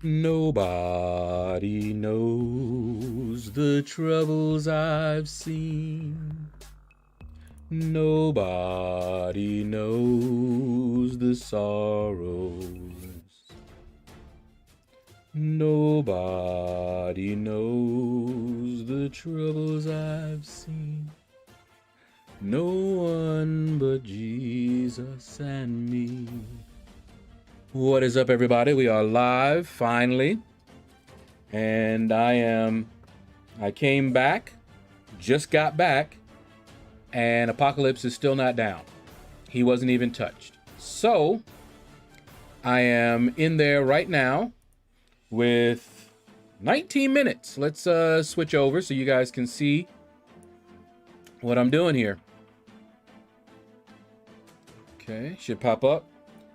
Nobody knows the troubles I've seen. Nobody knows the sorrows. Nobody knows the troubles I've seen. No one but Jesus and me. What is up, everybody? We are live finally, and I came back, just got back, and Apocalypse is still not down. He wasn't even touched. So I am in there right now with 19 minutes. Let's switch over so you guys can see what I'm doing here. Okay, should pop up.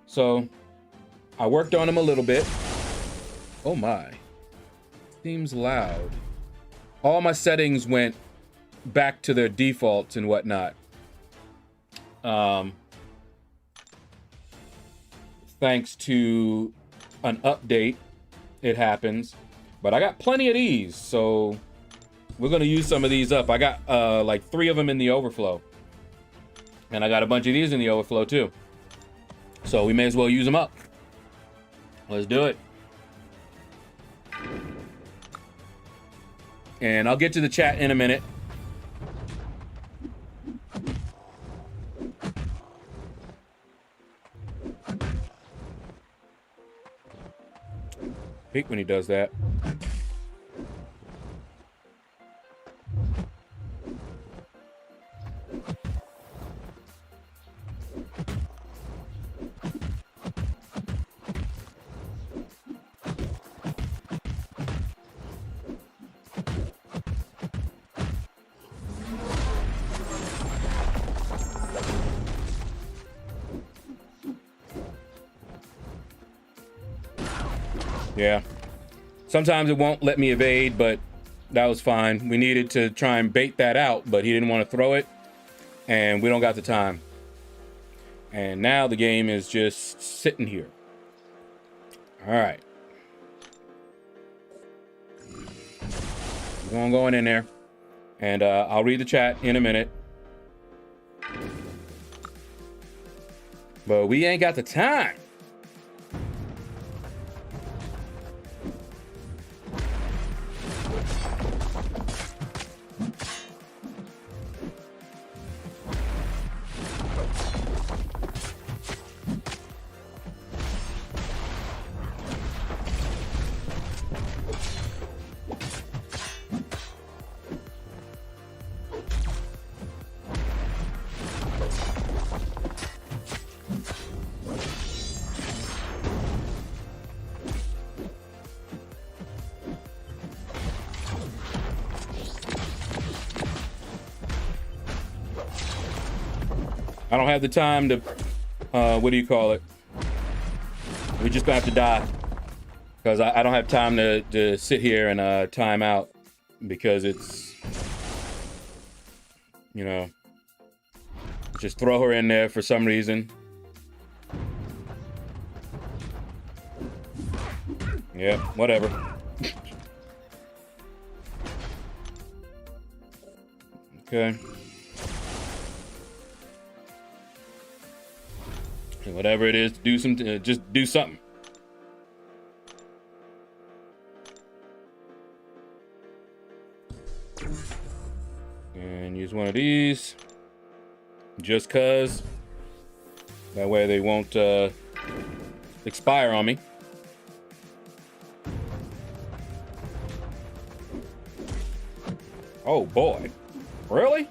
So I worked on him a little bit. Oh my, seems loud. All my settings went back to their defaults and whatnot. Thanks to an update, it happens. But I got plenty of these, so we're gonna use some of these up. I got like 3 of them in the overflow. And I got a bunch of these in the overflow too. So we may as well use them up. Let's do it. And I'll get to the chat in a minute. Hate when he does that. Yeah, sometimes it won't let me evade, but that was fine. We needed to try and bait that out, but he didn't want to throw it, and we don't got the time. And now the game is just sitting here. All right. We're going in there, and I'll read the chat in a minute. But we ain't got the time. I don't have the time to, what do you call it? We just gonna have to die. Because I don't have time to sit here and time out. Because it's, you know, just throw her in there for some reason. Yeah, whatever. Okay. Whatever it is, do some, just do something. And use one of these, just cause. That way they won't expire on me. Oh boy, really?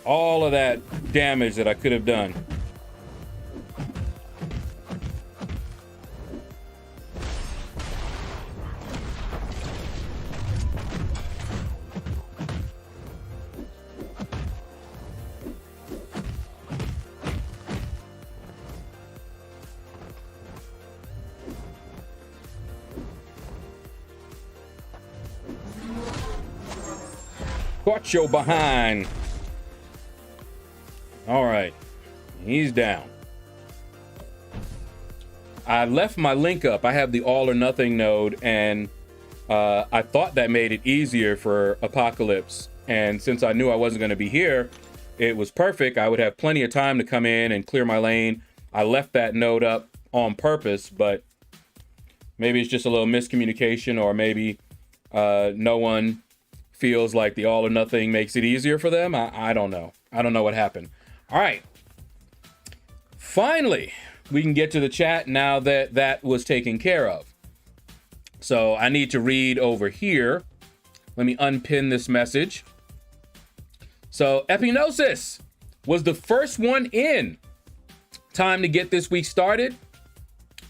All of that damage that I could have done. Watch your behind. All right, he's down. I left my link up. I have the all or nothing node, and I thought that made it easier for Apocalypse. And since I knew I wasn't going to be here, it was perfect. I would have plenty of time to come in and clear my lane. I left that node up on purpose, but maybe it's just a little miscommunication, or maybe no one feels like the all or nothing makes it easier for them. I don't know. I don't know what happened. All right. Finally, we can get to the chat now that that was taken care of. So I need to read over here. Let me unpin this message. So Epinosis was the first one in. Time to get this week started.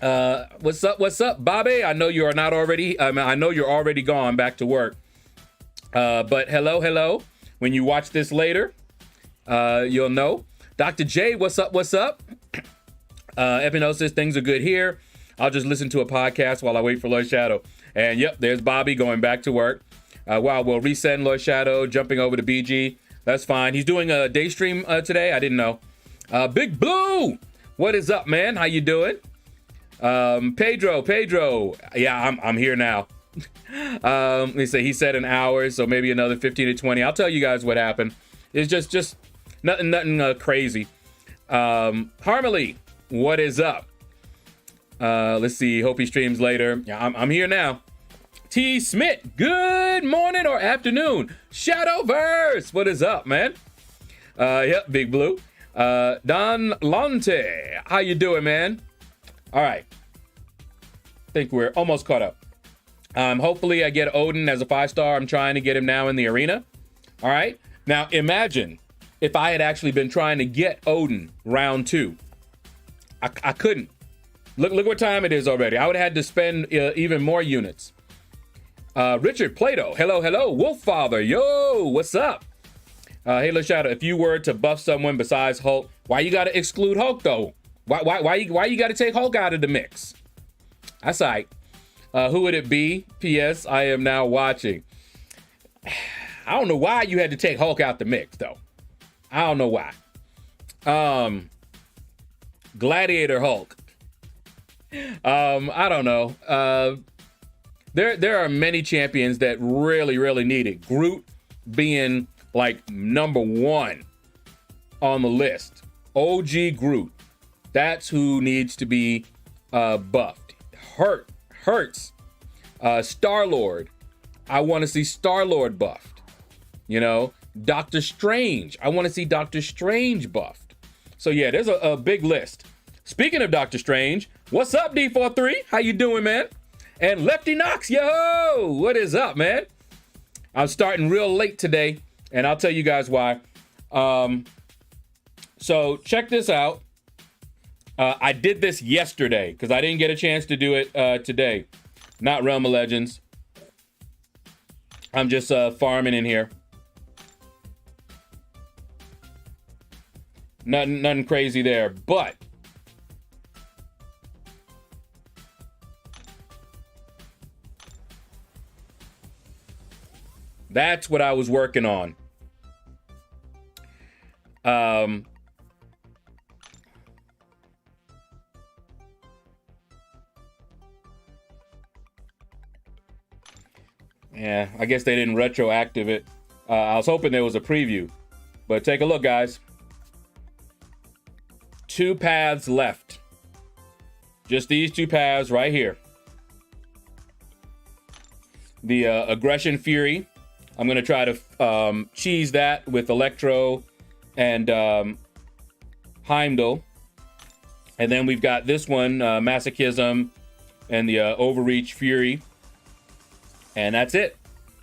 What's up, Bobby? I know you are not already. I know you're already gone back to work. But hello. When you watch this later, you'll know. Dr. J, what's up? Epinosis, things are good here. I'll just listen to a podcast while I wait for LordShaedow. And yep, there's Bobby going back to work. Wow, we'll resend LordShaedow, jumping over to BG. That's fine. He's doing a day stream today. I didn't know. Big Blue, what is up, man? How you doing? Pedro. Yeah, I'm here now. Let me say he said an hour, so maybe another 15 to 20. I'll tell you guys what happened. It's just nothing crazy. Harmony, what is up? Let's see. Hope he streams later. Yeah, I'm here now. T. Smith, good morning or afternoon. Shadowverse, what is up, man? Yep, Big Blue. Don Lonte, how you doing, man? All right. I think we're almost caught up. Hopefully I get Odin as a 5-star. I'm trying to get him now in the arena. All right. Now imagine if I had actually been trying to get Odin round 2. I couldn't. Look what time it is already. I would have had to spend even more units. Richard Plato, hello. Wolffather, yo, what's up? Hey, LordShaedow, if you were to buff someone besides Hulk, why you got to exclude Hulk though? Why you got to take Hulk out of the mix? That's all right. Who would it be? P.S. I am now watching. I don't know why you had to take Hulk out the mix though. I don't know why. Gladiator Hulk. I don't know. There are many champions that really need it. Groot being like number 1 on the list. OG Groot. That's who needs to be buffed. Hurts. Star-Lord. I want to see Star-Lord buffed. You know, Doctor Strange. I want to see Doctor Strange buffed. So yeah, there's a big list. Speaking of Doctor Strange, what's up, D43? How you doing, man? And Lefty Knox, yo, what is up, man? I'm starting real late today, and I'll tell you guys why. So check this out. I did this yesterday because I didn't get a chance to do it today. Not Realm of Legends. I'm just farming in here. Nothing crazy there, but that's what I was working on. Yeah, I guess they didn't retroactive it. I was hoping there was a preview, but take a look, guys. 2 paths left. Just these 2 paths right here. The Aggression Fury. I'm going to try to cheese that with Electro and Heimdall. And then we've got this one, Masochism and the Overreach Fury. And that's it.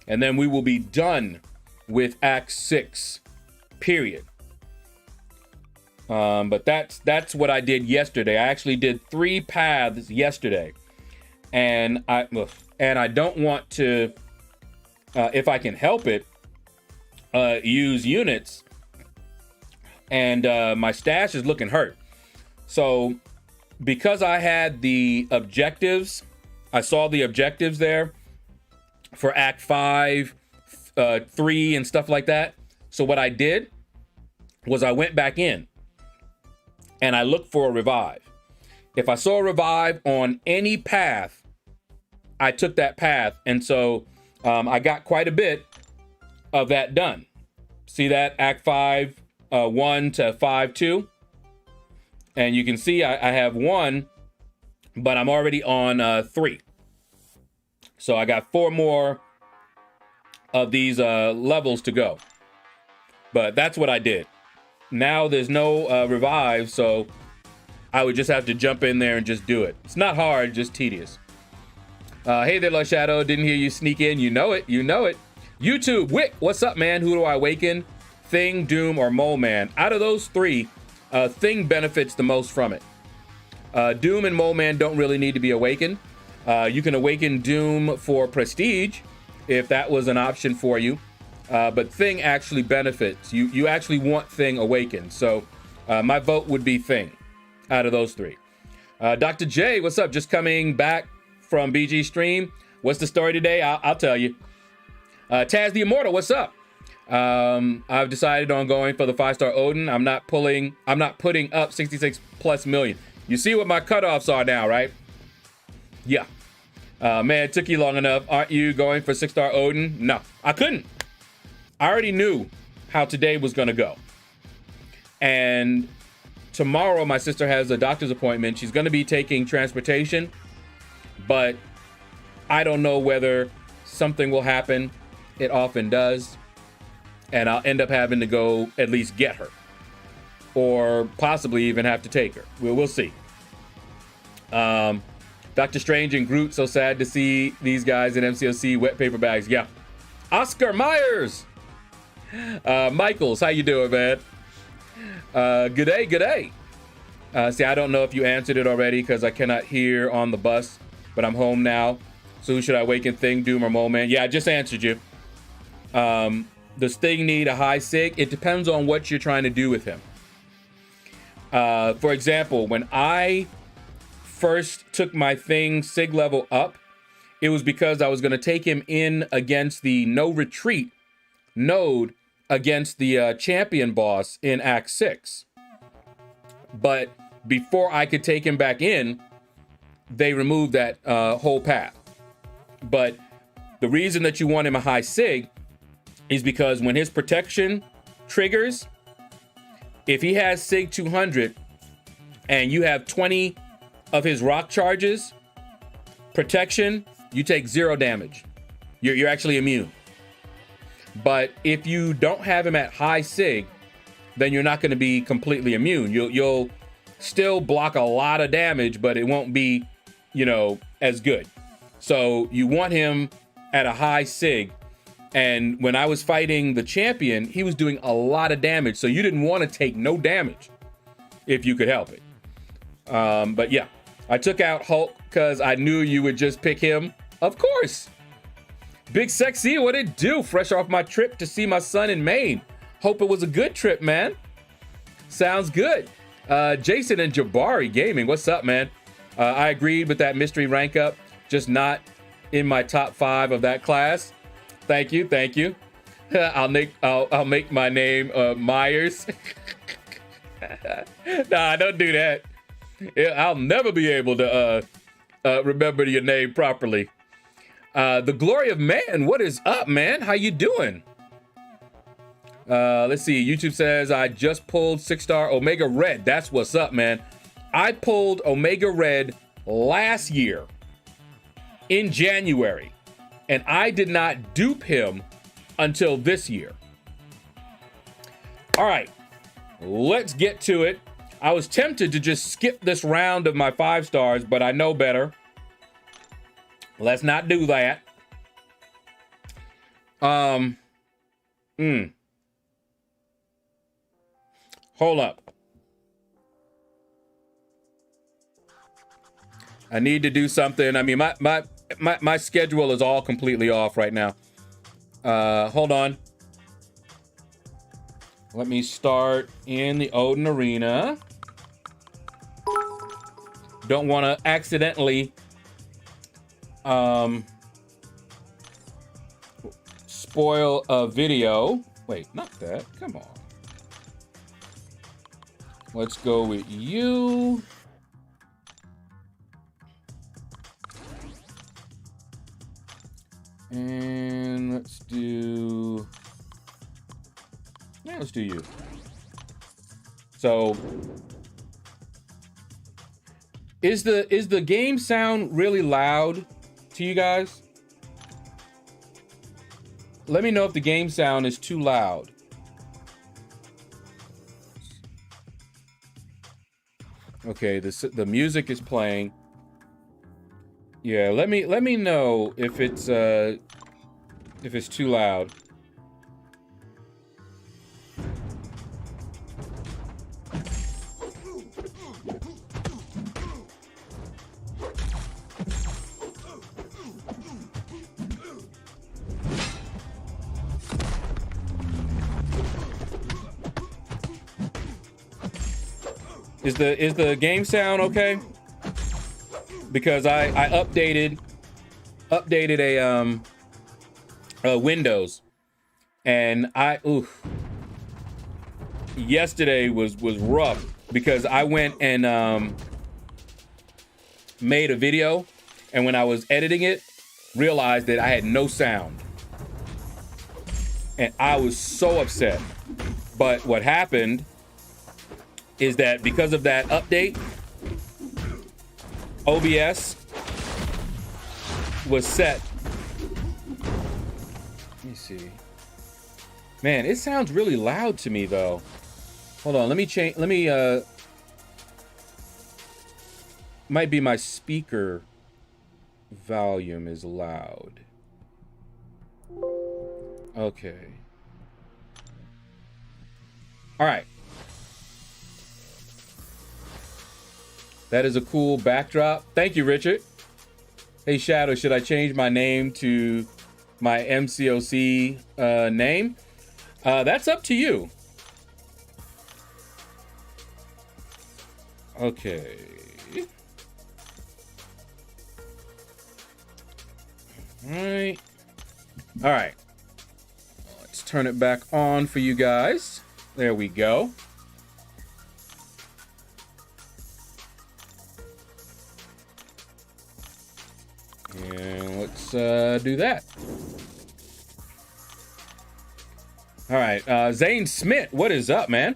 And then we will be done with Act 6, period. But that's what I did yesterday. I actually did 3 paths yesterday. And I don't want to, if I can help it, use units. And my stash is looking hurt. So because I had the objectives, I saw the objectives there for Act 5, 3, and stuff like that. So what I did was I went back in and I looked for a revive. If I saw a revive on any path, I took that path. And so I got quite a bit of that done. See that? Act 5, 1 to 5, 2. And you can see I have 1, but I'm already on 3. So I got 4 more of these levels to go. But that's what I did. Now there's no revive, so I would just have to jump in there and just do it. It's not hard, just tedious. Hey there, LordShaedow. Didn't hear you sneak in. You know it. You know it. YouTube, Wick, what's up, man? Who do I awaken? Thing, Doom, or Mole Man? Out of those 3, Thing benefits the most from it. Doom and Mole Man don't really need to be awakened. You can awaken Doom for prestige if that was an option for you. But Thing actually benefits. You actually want Thing awakened. So my vote would be Thing out of those 3. Dr. J, what's up? Just coming back from BG stream. What's the story today? I'll tell you. Taz the Immortal, what's up? I've decided on going for the 5-star Odin. I'm not putting up 66+ million. You see what my cutoffs are now, right? Yeah. Man, it took you long enough. Aren't you going for 6-star Odin? No, I couldn't. I already knew how today was going to go. And tomorrow, my sister has a doctor's appointment. She's going to be taking transportation, but I don't know whether something will happen. It often does. And I'll end up having to go at least get her, or possibly even have to take her. We'll see. Dr. Strange and Groot, so sad to see these guys in MCOC wet paper bags. Yeah. Oscar Myers. Michaels, how you doing, man? Good day, good day. See, I don't know if you answered it already because I cannot hear on the bus, but I'm home now. So who should I awaken? Thing, Doom, or Mole Man? Yeah, I just answered you. Does Thing need a high sig? It depends on what you're trying to do with him. For example, when I first took my Thing sig level up, it was because I was going to take him in against the no retreat node against the champion boss in Act 6. But before I could take him back in, they removed that whole path. But the reason that you want him a high sig is because when his protection triggers, if he has sig 200 and you have 20 of his rock charges, protection, you take 0 damage. You're actually immune. But if you don't have him at high sig, then you're not going to be completely immune. You'll still block a lot of damage, but it won't be, as good. So you want him at a high sig. And when I was fighting the champion, he was doing a lot of damage. So you didn't want to take no damage if you could help it. But yeah, I took out Hulk because I knew you would just pick him. Of course. Big Sexy, what it do? Fresh off my trip to see my son in Maine. Hope it was a good trip, man. Sounds good. Jason and Jabari Gaming, what's up, man? I agreed with that mystery rank up, just not in my top 5 of that class. Thank you, thank you. I'll make my name Myers. Nah, don't do that. I'll never be able to remember your name properly. The Glory of Man, what is up, man? How you doing? Let's see. YouTube says I just pulled 6-star Omega Red. That's what's up, man. I pulled Omega Red last year in January, and I did not dupe him until this year. All right, let's get to it. I was tempted to just skip this round of my 5 stars, but I know better. Let's not do that. Hold up. I need to do something. I mean, my schedule is all completely off right now. Hold on. Let me start in the Odin Arena. Don't want to accidentally spoil a video. Wait, not that. Come on. Let's go with you. And let's do... Yeah, let's do you. So, is the game sound really loud to you guys? Let me know if the game sound is too loud. Okay, the music is playing. Yeah, let me know if it's too loud. Is the game sound okay? Because I updated a Windows, and yesterday was rough because I went and made a video, and when I was editing it, realized that I had no sound, and I was so upset. But what happened is that because of that update, OBS was set. Let me see. Man, it sounds really loud to me though. Hold on, let me change. Might be my speaker volume is loud. Okay. All right. That is a cool backdrop. Thank you, Richard. Hey, Shaedow, should I change my name to my MCOC name? That's up to you. Okay. All right. Let's turn it back on for you guys. There we go. And let's do that. All right, Zane Smith, what is up, man?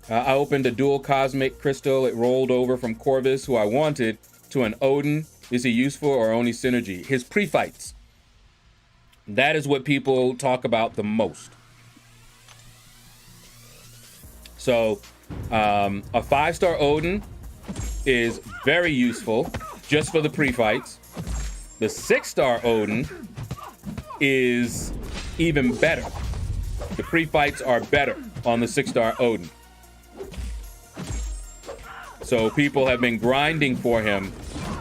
I opened a dual cosmic crystal. It rolled over from Corvus, who I wanted, to an Odin. Is he useful or only synergy? His pre-fights. That is what people talk about the most. So, a 5-star Odin is very useful just for the pre-fights. The 6-star Odin is even better. The pre-fights are better on the 6-star Odin. So people have been grinding for him,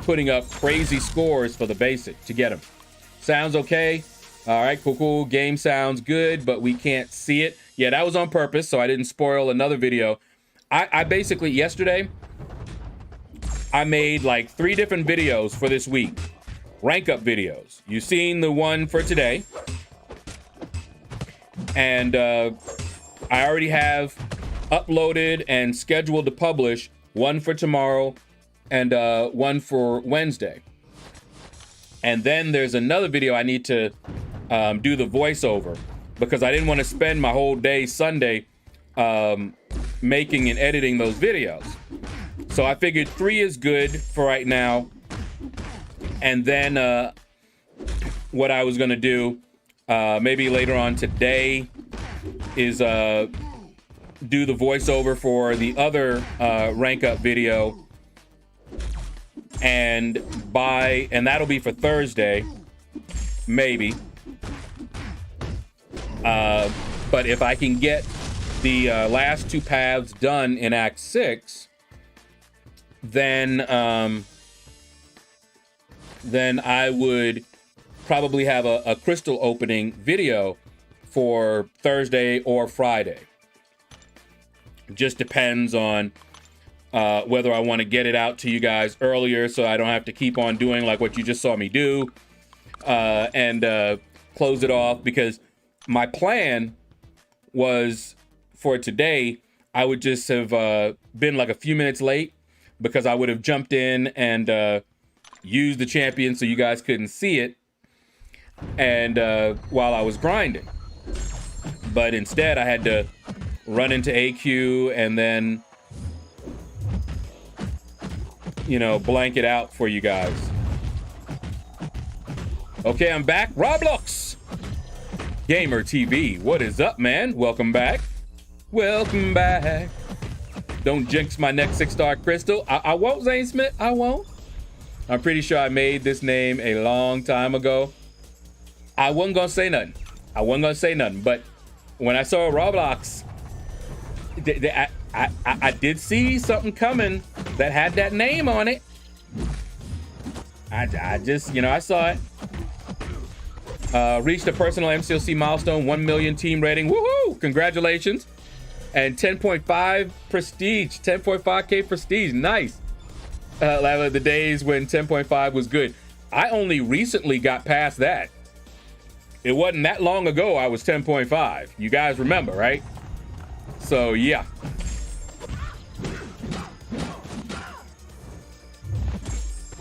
putting up crazy scores for the basic to get him. Sounds okay. All right, cool. Game sounds good, but we can't see it. Yeah, that was on purpose, so I didn't spoil another video. I basically, yesterday, I made like 3 different videos for this week. Rank up videos. You've seen the one for today. And I already have uploaded and scheduled to publish one for tomorrow and one for Wednesday. And then there's another video I need to do the voiceover because I didn't want to spend my whole day Sunday making and editing those videos. So I figured 3 is good for right now. And then what I was going to do maybe later on today is do the voiceover for the other rank up video, and that'll be for Thursday, maybe. But if I can get the last 2 paths done in Act 6, then I would probably have a crystal opening video for Thursday or Friday. Just depends on whether I want to get it out to you guys earlier so I don't have to keep on doing like what you just saw me do and close it off, because my plan was for today, I would just have been like a few minutes late because I would have jumped in and used the champion so you guys couldn't see it. and while I was grinding. But instead, I had to run into AQ and then, you know, blank it out for you guys. Okay, I'm back. Roblox Gamer TV. What is up, man? Welcome back. Welcome back. Don't jinx my next 6-star crystal. I won't, Zane Smith. I won't. I'm pretty sure I made this name a long time ago. I wasn't gonna say nothing. But when I saw Roblox, I did see something coming that had that name on it. I just, you know, I saw it. Reached a personal MCOC milestone, 1 million team rating. Woohoo! Congratulations. And 10.5 prestige, 10.5K prestige. Nice. The days when 10.5 was good. I only recently got past that. It wasn't that long ago I was 10.5. You guys remember, right? So, yeah.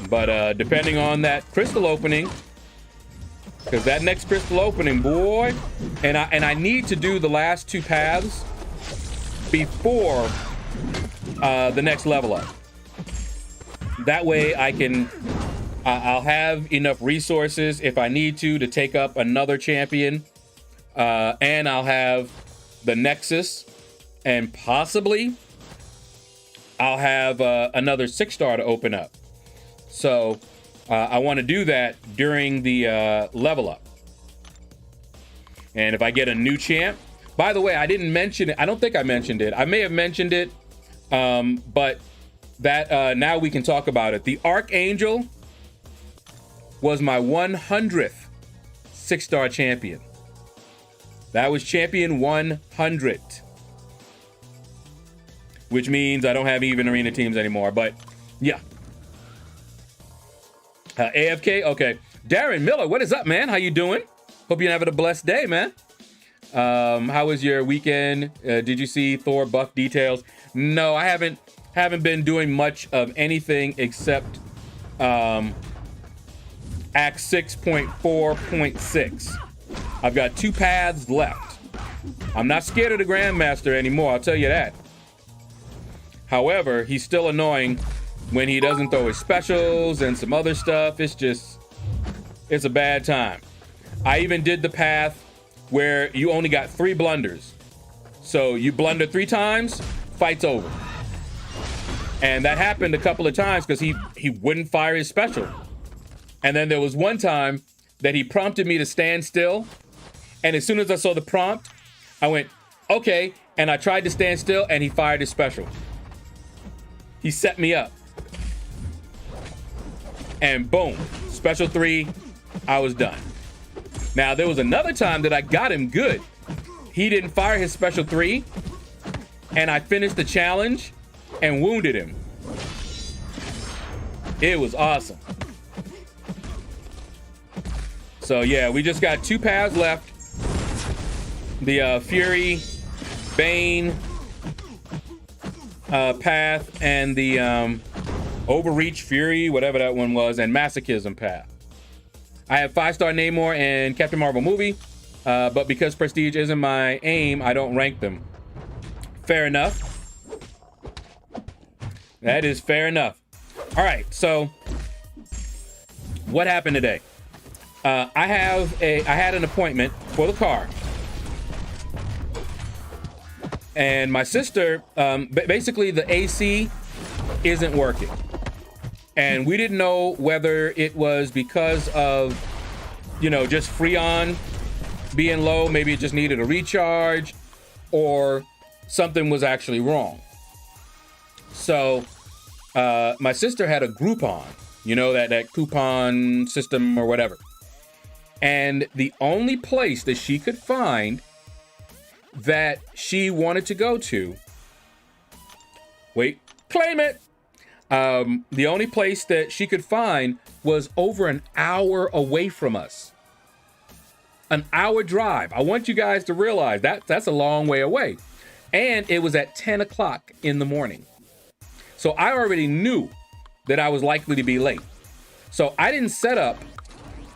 But depending on that crystal opening, because that next crystal opening, boy, and I need to do the last 2 paths before the next level up. That way I can, I'll have enough resources if I need to take up another champion, and I'll have the Nexus, and possibly I'll have another 6-star to open up. So I want to do that during the level up. And if I get a new champ, by the way, I didn't mention it. I don't think I mentioned it. I may have mentioned it, but that now we can talk about it. The ArchAngel was my 100th 6-star champion. That was champion 100, which means I don't have even arena teams anymore. But yeah. AFK, okay. Darren Miller, what is up, man? How you doing? Hope you're having a blessed day, man. How was your weekend? Did you see Thor buff details? No, I haven't been doing much of anything except Act 6.4.6. I've got 2 paths left. I'm not scared of the Grandmaster anymore, I'll tell you that. However, he's still annoying when he doesn't throw his specials and some other stuff. It's a bad time. I even did the path where you only got 3 blunders. So you blunder 3 times, fight's over. And that happened a couple of times because he wouldn't fire his special. And then there was one time that he prompted me to stand still. And as soon as I saw the prompt, I went, okay. And I tried to stand still and he fired his special. He set me up. And boom, special 3, I was done. Now, there was another time that I got him good. He didn't fire his special 3, and I finished the challenge and wounded him. It was awesome. So, yeah, we just got 2 paths left. The Fury, Bane path, and the Overreach, Fury, whatever that one was, and Masochism path. I have 5-star Namor and Captain Marvel movie, but because Prestige isn't my aim, I don't rank them. Fair enough. That is fair enough. All right, so what happened today? I had an appointment for the car, and my sister, basically the AC isn't working. And we didn't know whether it was because of, you know, just Freon being low, maybe it just needed a recharge, or something was actually wrong. So my sister had a Groupon, you know, that coupon system or whatever. And the only place that she could find that she wanted to go to, wait, claim it. The only place that she could find was over an hour away from us. An hour drive. I want you guys to realize that's a long way away. And it was at 10 o'clock in the morning. So I already knew that I was likely to be late. So I didn't set up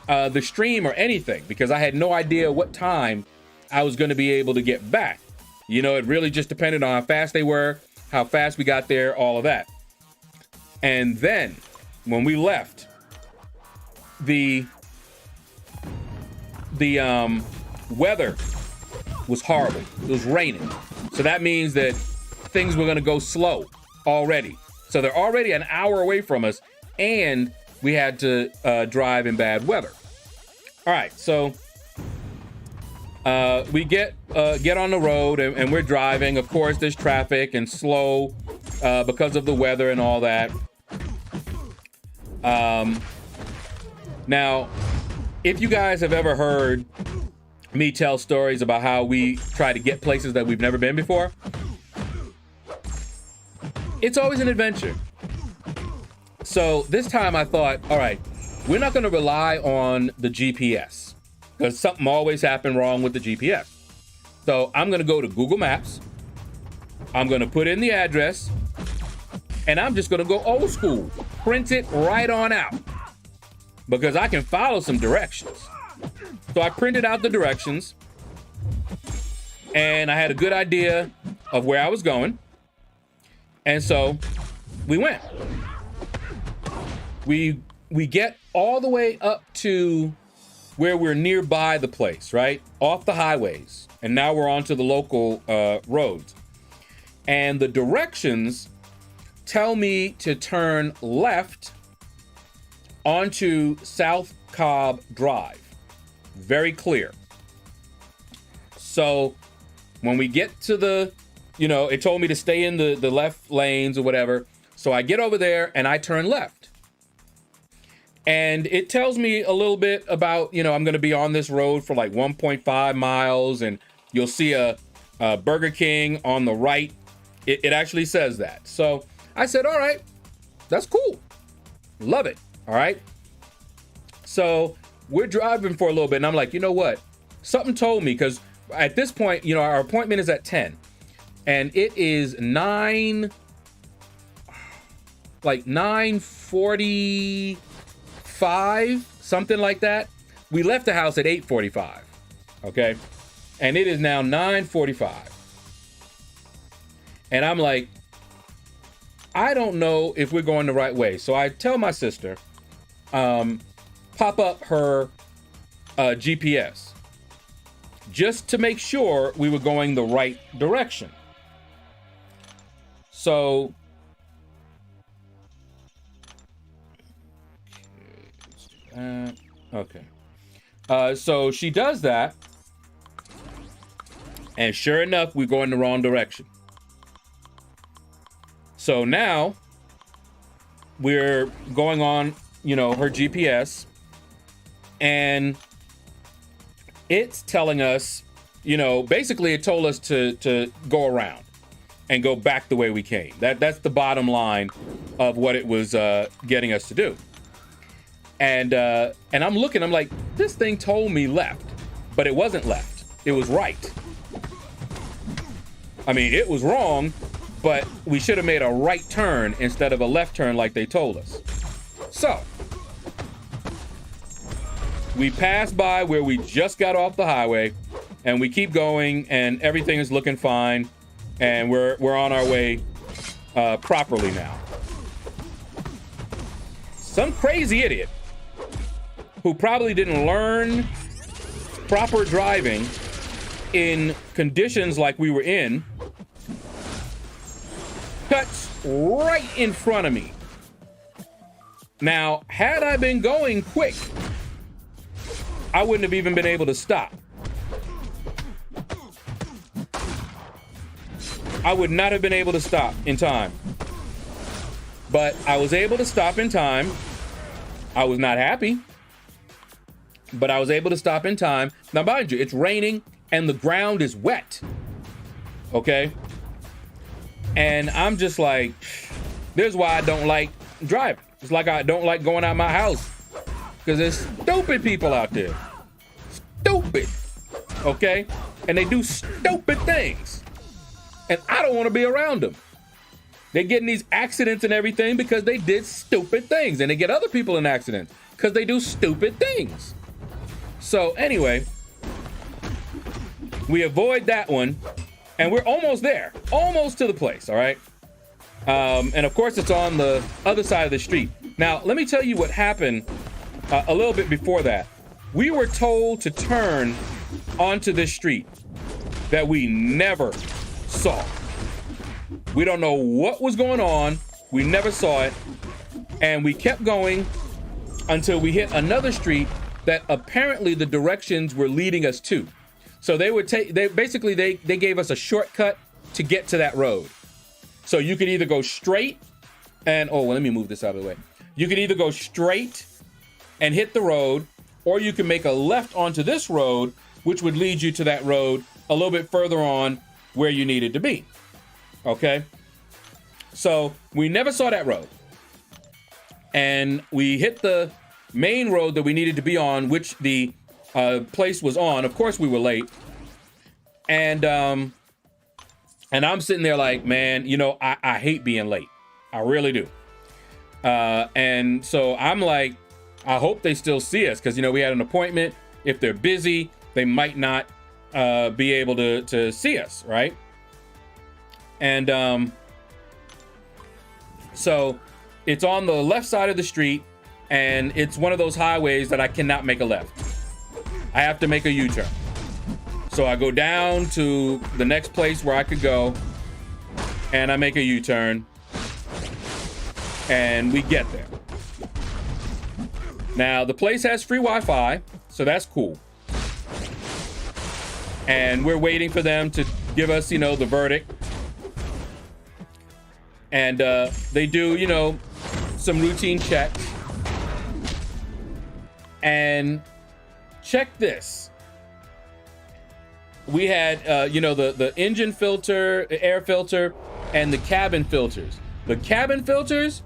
the stream or anything, because I had no idea what time I was going to be able to get back. You know, it really just depended on how fast they were, how fast we got there, all of that. And then when we left, the weather was horrible. It was raining. So that means that things were going to go slow already. So they're already an hour away from us, and we had to drive in bad weather. All right, so we get on the road, and we're driving. Of course, there's traffic and slow because of the weather and all that. Now, if you guys have ever heard me tell stories about how we try to get places that we've never been before, it's always an adventure. So this time I thought, all right, we're not going to rely on the GPS because something always happened wrong with the GPS. So I'm going to go to Google Maps. I'm going to put in the address, and I'm just going to go old school, print it right on out, because I can follow some directions. So I printed out the directions, and I had a good idea of where I was going. And so we went. We get all the way up to where we're nearby the place, right? Off the highways. And now we're onto the local roads. And the directions tell me to turn left onto South Cobb Drive. Very clear. So when we get to the, you know, it told me to stay in the left lanes or whatever. So I get over there and I turn left. And it tells me a little bit about, you know, I'm going to be on this road for like 1.5 miles, and you'll see a Burger King on the right. It actually says that. So I said, all right, that's cool. Love it. All right. So we're driving for a little bit, and I'm like, you know what? Something told me, because at this point, you know, our appointment is at 10, and it is 9:45, something like that. We left the house at 8:45, okay? And it is now 9:45. And I'm like, I don't know if we're going the right way. So I tell my sister, pop up her GPS, just to make sure we were going the right direction. So okay. So she does that, and sure enough, we're going the wrong direction. So now we're going on, you know, her GPS, and it's telling us, you know, basically it told us to go around and go back the way we came. That's the bottom line of what it was getting us to do. And I'm looking, I'm like, this thing told me left, but it wasn't left. It was right. I mean, it was wrong, but we should have made a right turn instead of a left turn like they told us. So we passed by where we just got off the highway, and we keep going, and everything is looking fine, and we're on our way properly now. Some crazy idiot who probably didn't learn proper driving in conditions like we were in cuts right in front of me. Now, had I been going quick, I wouldn't have even been able to stop. I would not have been able to stop in time. But I was able to stop in time. I was not happy, but I was able to stop in time. Now, mind you, it's raining and the ground is wet. Okay? And I'm just like, this is why I don't like driving. It's like I don't like going out my house, because there's stupid people out there. Stupid. Okay? And they do stupid things. And I don't want to be around them. They're getting these accidents and everything because they did stupid things, and they get other people in accidents because they do stupid things. So anyway, we avoid that one, and we're almost there, almost to the place, all right? And of course, it's on the other side of the street. Now, let me tell you what happened a little bit before that. We were told to turn onto this street that we never saw. We don't know what was going on. We never saw it. And we kept going until we hit another street that apparently the directions were leading us to. So they gave us a shortcut to get to that road. So you could either go straight and, let me move this out of the way. You could either go straight and hit the road, or you can make a left onto this road, which would lead you to that road a little bit further on where you needed to be. Okay? So we never saw that road. And we hit the main road that we needed to be on, which the place was on. Of course, we were late. And I'm sitting there like, man, you know, I hate being late. I really do. And so I'm like, I hope they still see us, because, you know, we had an appointment. If they're busy, they might not be able to see us, right? And so it's on the left side of the street, and it's one of those highways that I cannot make a left. I have to make a U-turn. So I go down to the next place where I could go, and I make a U-turn, and we get there. Now, the place has free Wi-Fi, so that's cool. And we're waiting for them to give us, you know, the verdict. And they do, you know, some routine checks. And check this. We had, you know, the engine filter, air filter, and the cabin filters. The cabin filters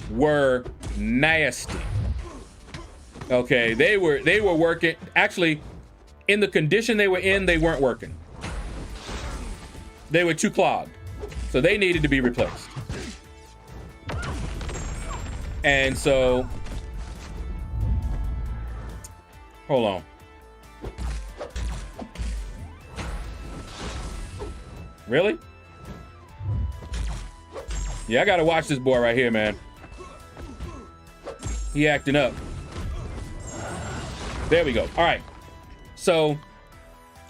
were nasty. Okay, they were working. Actually, in the condition they were in, they weren't working. They were too clogged, so they needed to be replaced. And so, hold on. Really? Yeah, I gotta watch this boy right here, man. He acting up. There we go. All right. So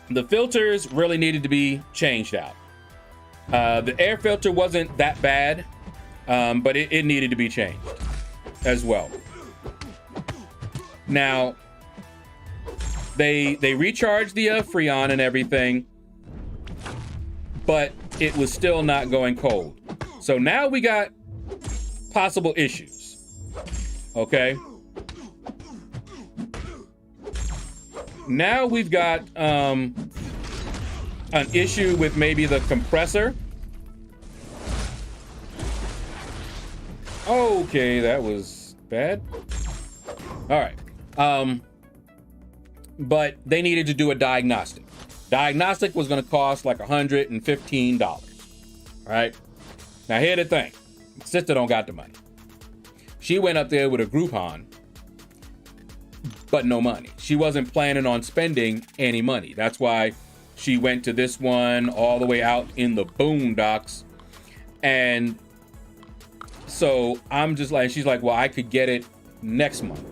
the filters really needed to be changed out. The air filter wasn't that bad, but it needed to be changed as well. Now, they recharged the Freon and everything, but it was still not going cold. So now we got possible issues. Okay. Now we've got an issue with maybe the compressor. Okay, that was bad. All right. But they needed to do a diagnostic. Diagnostic was going to cost like $115. All right. Now, here's the thing. Sister don't got the money. She went up there with a Groupon, but no money. She wasn't planning on spending any money. That's why she went to this one all the way out in the boondocks. And so I'm just like, she's like, well, I could get it next month.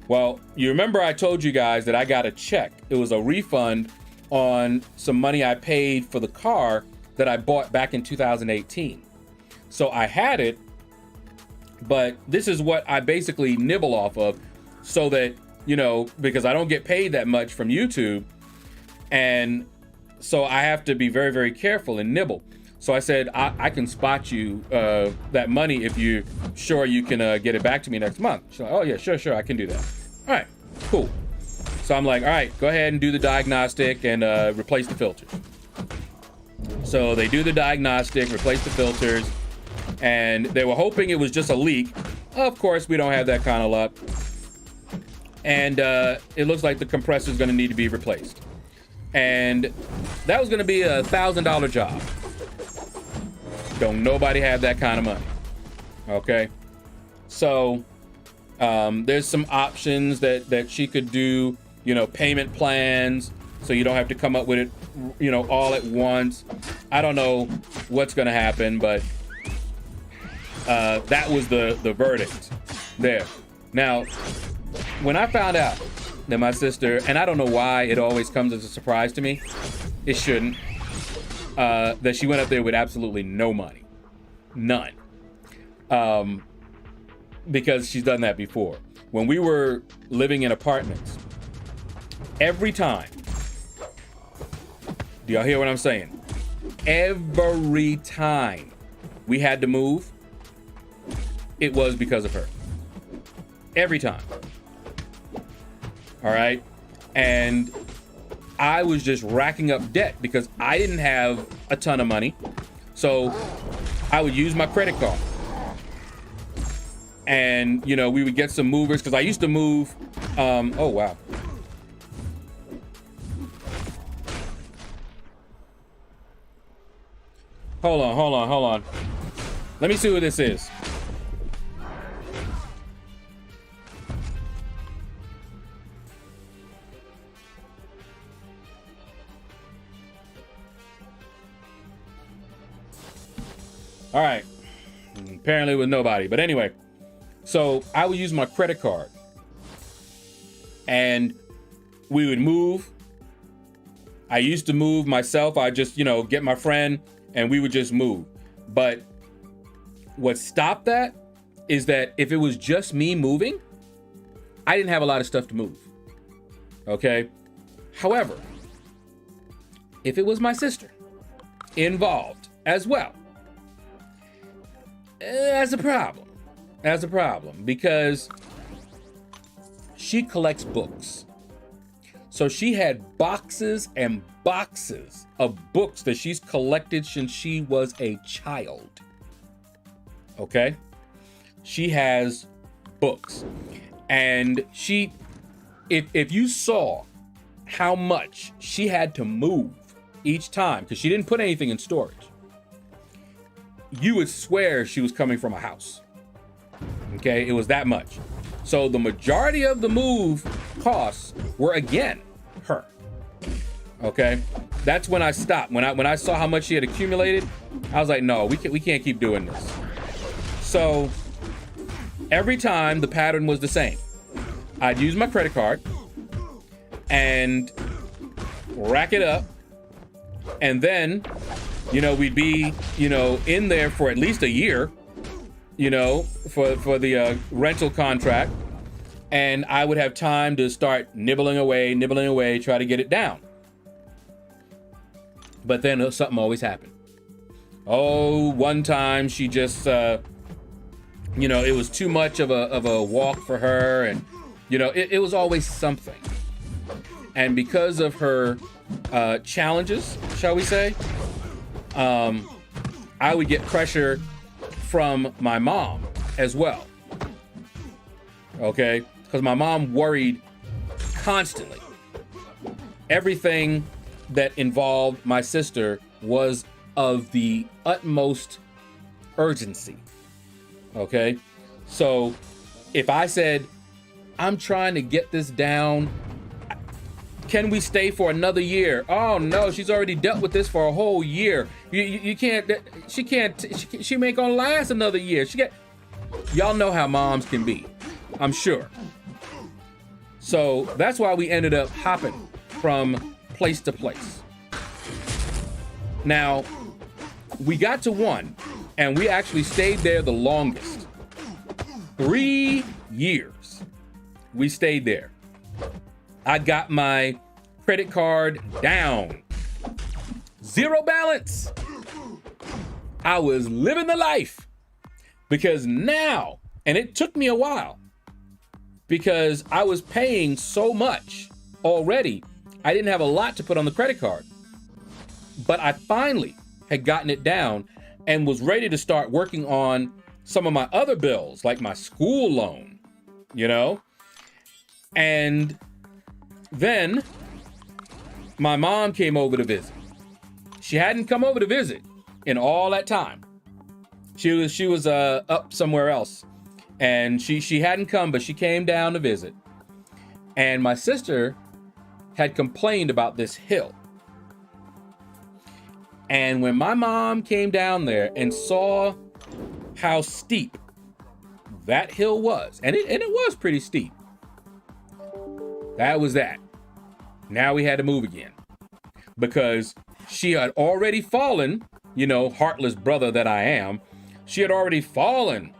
Well, you remember I told you guys that I got a check. It was a refund on some money I paid for the car that I bought back in 2018. So I had it, but this is what I basically nibble off of, so that, you know, because I don't get paid that much from YouTube. And so I have to be very, very careful and nibble. So I said, I can spot you that money if you're sure you can get it back to me next month. She's like, oh yeah, sure, I can do that. All right, cool. So I'm like, all right, go ahead and do the diagnostic and replace the filters. So they do the diagnostic, replace the filters, and they were hoping it was just a leak. Of course, we don't have that kind of luck. And it looks like the compressor is going to need to be replaced. And that was going to be a $1,000 job. Don't nobody have that kind of money. Okay. So There's some options that she could do, payment plans, so you don't have to come up with it, all at once. I don't know what's gonna happen, but that was the verdict there. Now, when I found out that my sister, and I don't know why it always comes as a surprise to me, it shouldn't, that she went up there with absolutely no money, none, because she's done that before. When we were living in apartments, every time, do y'all hear what I'm saying? Every time we had to move, it was because of her. Every time. All right. And I was just racking up debt because I didn't have a ton of money. So I would use my credit card. And, we would get some movers because I used to move. Oh, wow. Hold on. Let me see who this is. All right. Apparently with nobody. But anyway, so I would use my credit card and we would move. I used to move myself. I just, get my friend and we would just move. But what stopped that is that if it was just me moving, I didn't have a lot of stuff to move. Okay. However, if it was my sister involved as well, that's a problem. That's a problem because she collects books. So she had boxes and boxes of books that she's collected since she was a child. Okay? She has books. And if you saw how much she had to move each time, because she didn't put anything in storage, you would swear she was coming from a house. Okay, it was that much. So the majority of the move costs were again her. Okay, that's when I stopped. When I saw how much she had accumulated, I was like, no, we can't keep doing this. So every time the pattern was the same. I'd use my credit card and rack it up, and then we'd be, in there for at least a year, for the rental contract. And I would have time to start nibbling away, try to get it down. But then something always happened. Oh, one time she just, it was too much of a walk for her. And, it was always something. And because of her challenges, shall we say, I would get pressure from my mom as well. Okay? Because my mom worried constantly. Everything that involved my sister was of the utmost urgency. Okay? So if I said, I'm trying to get this down, can we stay for another year? Oh no, she's already dealt with this for a whole year. You can't, she ain't gonna last another year. Y'all know how moms can be, I'm sure. So that's why we ended up hopping from place to place. Now, we got to one, and we actually stayed there the longest. 3 years we stayed there. I got my credit card down. 0 balance. I was living the life because now, and it took me a while because I was paying so much already. I didn't have a lot to put on the credit card, but I finally had gotten it down and was ready to start working on some of my other bills, like my school loan, and then my mom came over to visit. She hadn't come over to visit in all that time. She was up somewhere else. And she hadn't come, but she came down to visit. And my sister had complained about this hill. And when my mom came down there and saw how steep that hill was, and it was pretty steep, that was that. Now we had to move again because she had already fallen, you know, heartless brother that I am. She had already fallen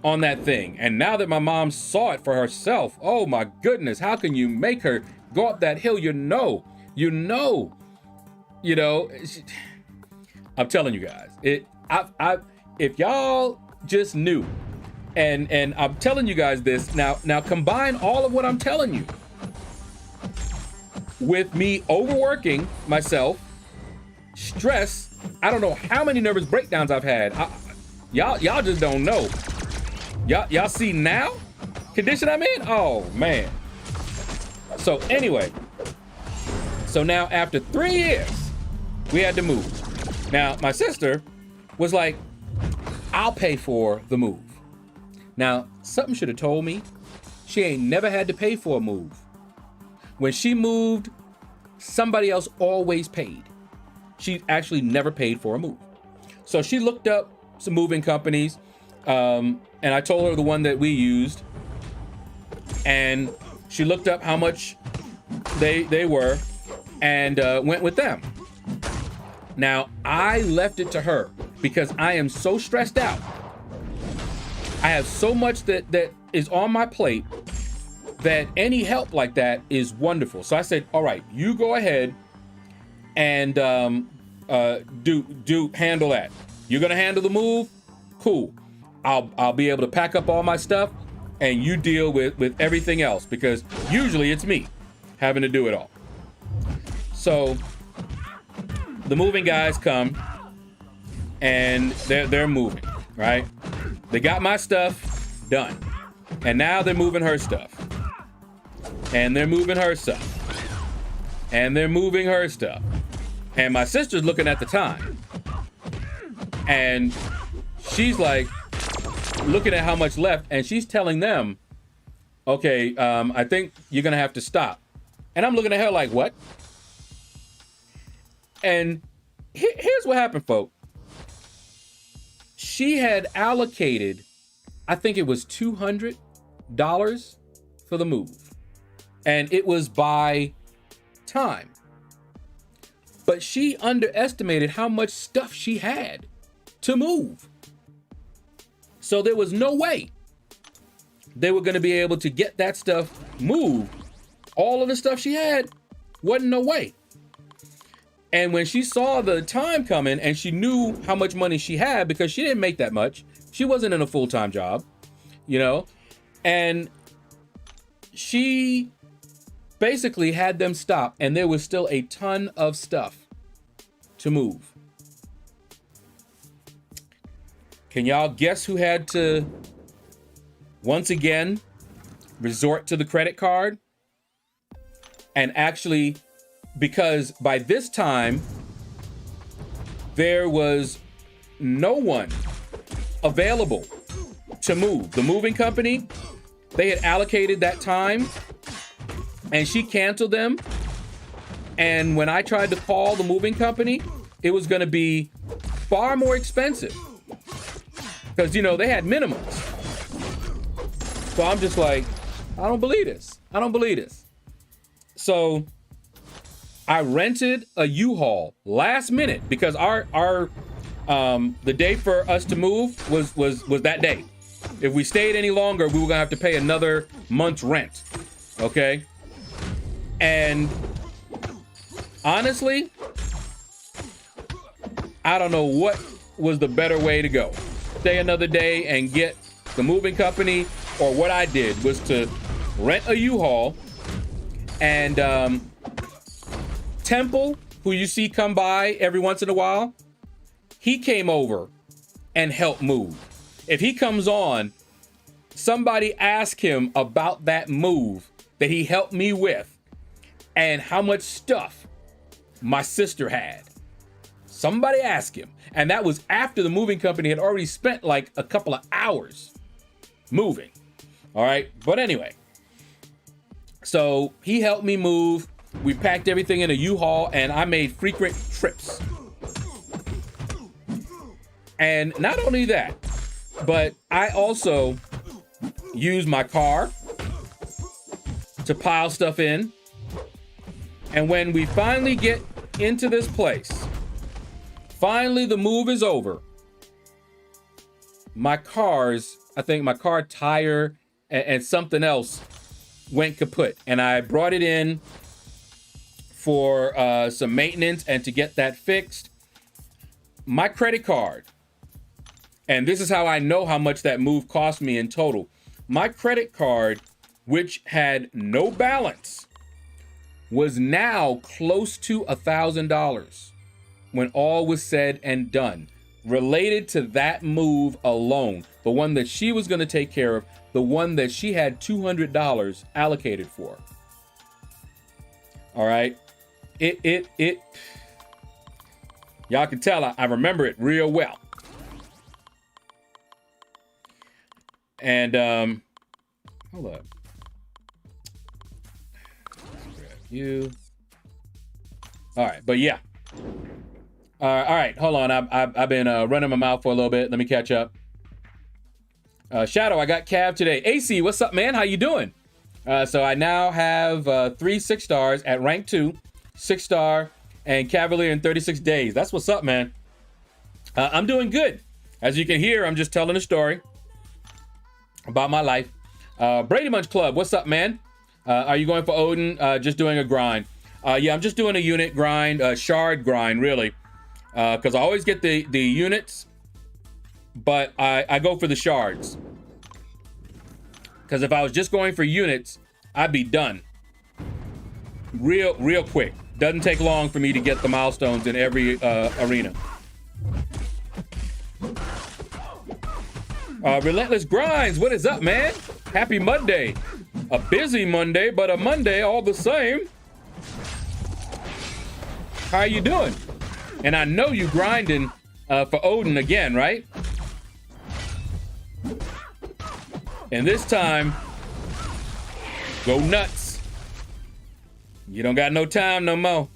on that thing. And now that my mom saw it for herself, oh my goodness, how can you make her go up that hill? I'm telling you guys, if y'all just knew, and I'm telling you guys this now combine all of what I'm telling you with me overworking myself, stress. I don't know how many nervous breakdowns I've had. Y'all just don't know. Y'all see now condition I'm in? Oh man. So anyway, so now after 3 years, we had to move. Now my sister was like, I'll pay for the move. Now something should have told me she ain't never had to pay for a move. When she moved, somebody else always paid. She actually never paid for a move. So she looked up some moving companies, and I told her the one that we used, and she looked up how much they were and went with them. Now I left it to her because I am so stressed out. I have so much that is on my plate that any help like that is wonderful. So I said, all right, you go ahead and handle that. You're gonna handle the move? Cool. I'll be able to pack up all my stuff and you deal with everything else, because usually it's me having to do it all. So the moving guys come and they're moving, right? They got my stuff done. And now they're moving her stuff. And they're moving her stuff. And they're moving her stuff. And my sister's looking at the time. And she's like, looking at how much left, and she's telling them, okay, I think you're gonna have to stop. And I'm looking at her like, what? And here's what happened, folks. She had allocated, I think it was $200 for the move. And it was by time. But she underestimated how much stuff she had to move. So there was no way they were going to be able to get that stuff moved. All of the stuff she had wasn't no way. And when she saw the time coming and she knew how much money she had, because she didn't make that much, she wasn't in a full-time job, you know, and she basically had them stop, and there was still a ton of stuff to move. Can y'all guess who had to, once again, resort to the credit card? And actually, because by this time, there was no one available to move. The moving company, they had allocated that time, and she canceled them. And when I tried to call the moving company, it was going to be far more expensive. Because, you know, they had minimums. So I'm just like, I don't believe this. I don't believe this. So I rented a U-Haul last minute, because our the day for us to move was that day. If we stayed any longer, we were gonna have to pay another month's rent. Okay? And honestly, I don't know what was the better way to go. Stay another day and get the moving company, or what I did was to rent a U-Haul, and Temple, who you see come by every once in a while, he came over and helped move. If he comes on, somebody ask him about that move that he helped me with and how much stuff my sister had. Somebody ask him. And that was after the moving company had already spent like a couple of hours moving. All right. But anyway, so he helped me move. We packed everything in a U-Haul and I made frequent trips. And not only that, but I also use my car to pile stuff in. And when we finally get into this place, finally the move is over, I think my car tire and something else went kaput. And I brought it in for some maintenance and to get that fixed. My credit card, and this is how I know how much that move cost me in total. My credit card, which had no balance, was now close to $1,000 when all was said and done, related to that move alone, the one that she was going to take care of, the one that she had $200 allocated for. All right. Y'all can tell I remember it real well. And hold up. Let's grab you. All right, but yeah. All right, hold on. I've been running my mouth for a little bit. Let me catch up. Shaedow, I got Cav today. AC, what's up, man? How you doing? So I now have 3 6-stars at rank 2, 6-star, and Cavalier in 36 days. That's what's up, man. I'm doing good. As you can hear, I'm just telling a story about my life. Brady Munch Club, what's up, man? Are you going for Odin? Just doing a grind. Yeah, I'm just doing a unit grind, shard grind, really. Because I always get the units, but I go for the shards. Because if I was just going for units, I'd be done. Real quick. Doesn't take long for me to get the milestones in every arena. Relentless Grinds, what is up, man? Happy Monday. A busy Monday, but a Monday all the same. How you doing? And I know you grinding for Odin again, right? And this time, go nuts. You don't got no time no more.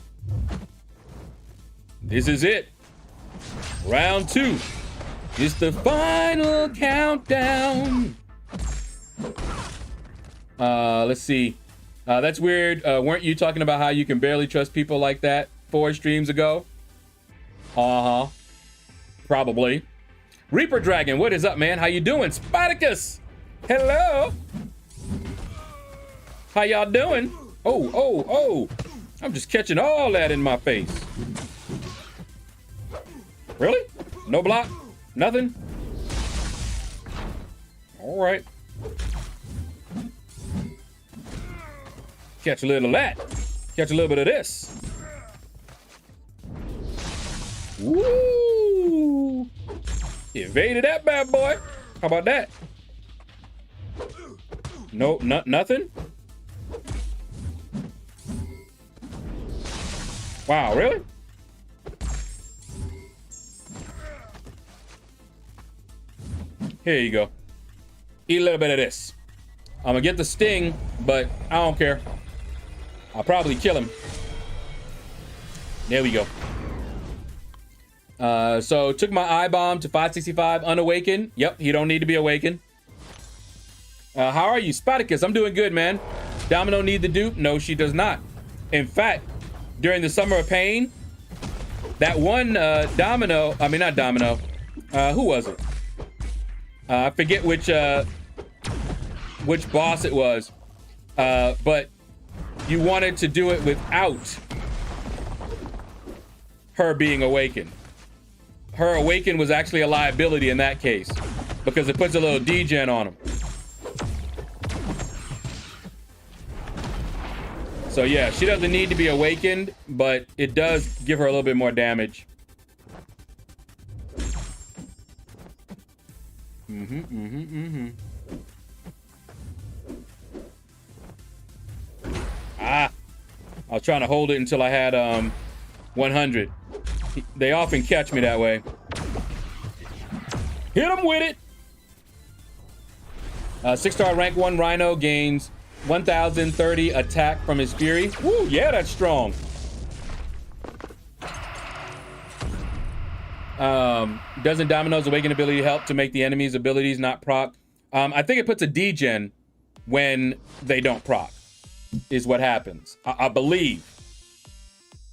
This is it. Round 2. It's the final countdown. Let's see. That's weird. Weren't you talking about how you can barely trust people like that 4 streams ago? Uh-huh. Probably. Reaper Dragon, what is up, man? How you doing? Spartacus! Hello! How y'all doing? Oh. I'm just catching all that in my face. Really? No block? Nothing? All right. Catch a little of that. Catch a little bit of this. Woo! Evaded that bad boy. How about that? No, nothing? Wow, really? Here you go. Eat a little bit of this. I'm gonna get the sting, but I don't care. I'll probably kill him. There we go. So took my eye bomb to 565 unawakened. Yep, he don't need to be awakened. How are you? Spartacus, I'm doing good, man. Domino need the dupe? No, she does not. In fact, during the Summer of Pain, that one Domino, I mean not Domino, who was it? I forget which boss it was, but you wanted to do it without her being awakened. Her awaken was actually a liability in that case because it puts a little degen on him. So yeah, she doesn't need to be awakened, but it does give her a little bit more damage. Ah, I was trying to hold it until I had 100. They often catch me that way. Hit him with it. 6-star rank 1 Rhino gains 1030 attack from his Fury. Woo, yeah, that's strong. Doesn't Domino's Awaken ability help to make the enemy's abilities not proc? I think it puts a degen when they don't proc, is what happens. I believe.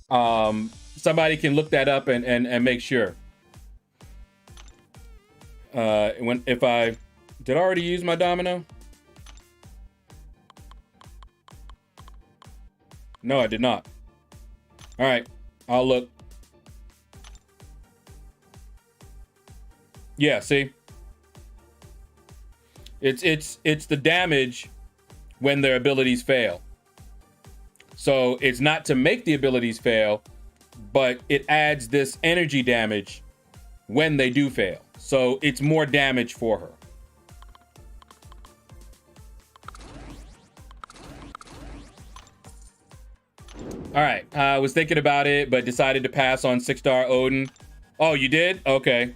Somebody can look that up and make sure. If I did already use my domino? No, I did not. All right, I'll look. Yeah, see? It's the damage when their abilities fail. So it's not to make the abilities fail, but it adds this energy damage when they do fail. So it's more damage for her. All right, I was thinking about it, but decided to pass on 6-star Odin. Oh, you did? Okay.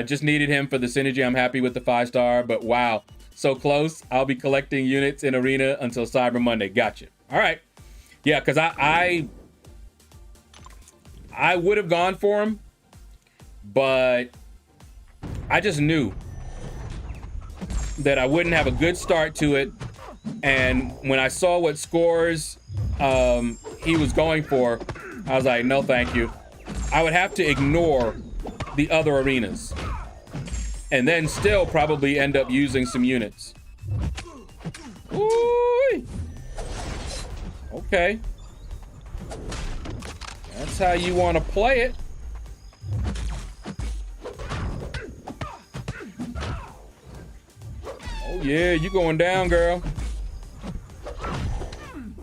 Just needed him for the synergy. I'm happy with the 5-star, but wow, so close. I'll be collecting units in Arena until Cyber Monday. Gotcha. All right. Yeah, because I would have gone for him, but I just knew that I wouldn't have a good start to it. And when I saw what scores he was going for, I was like, no, thank you. I would have to ignore the other arenas and then still probably end up using some units. Ooh. Okay. That's how you want to play it. Oh yeah, you going down, girl.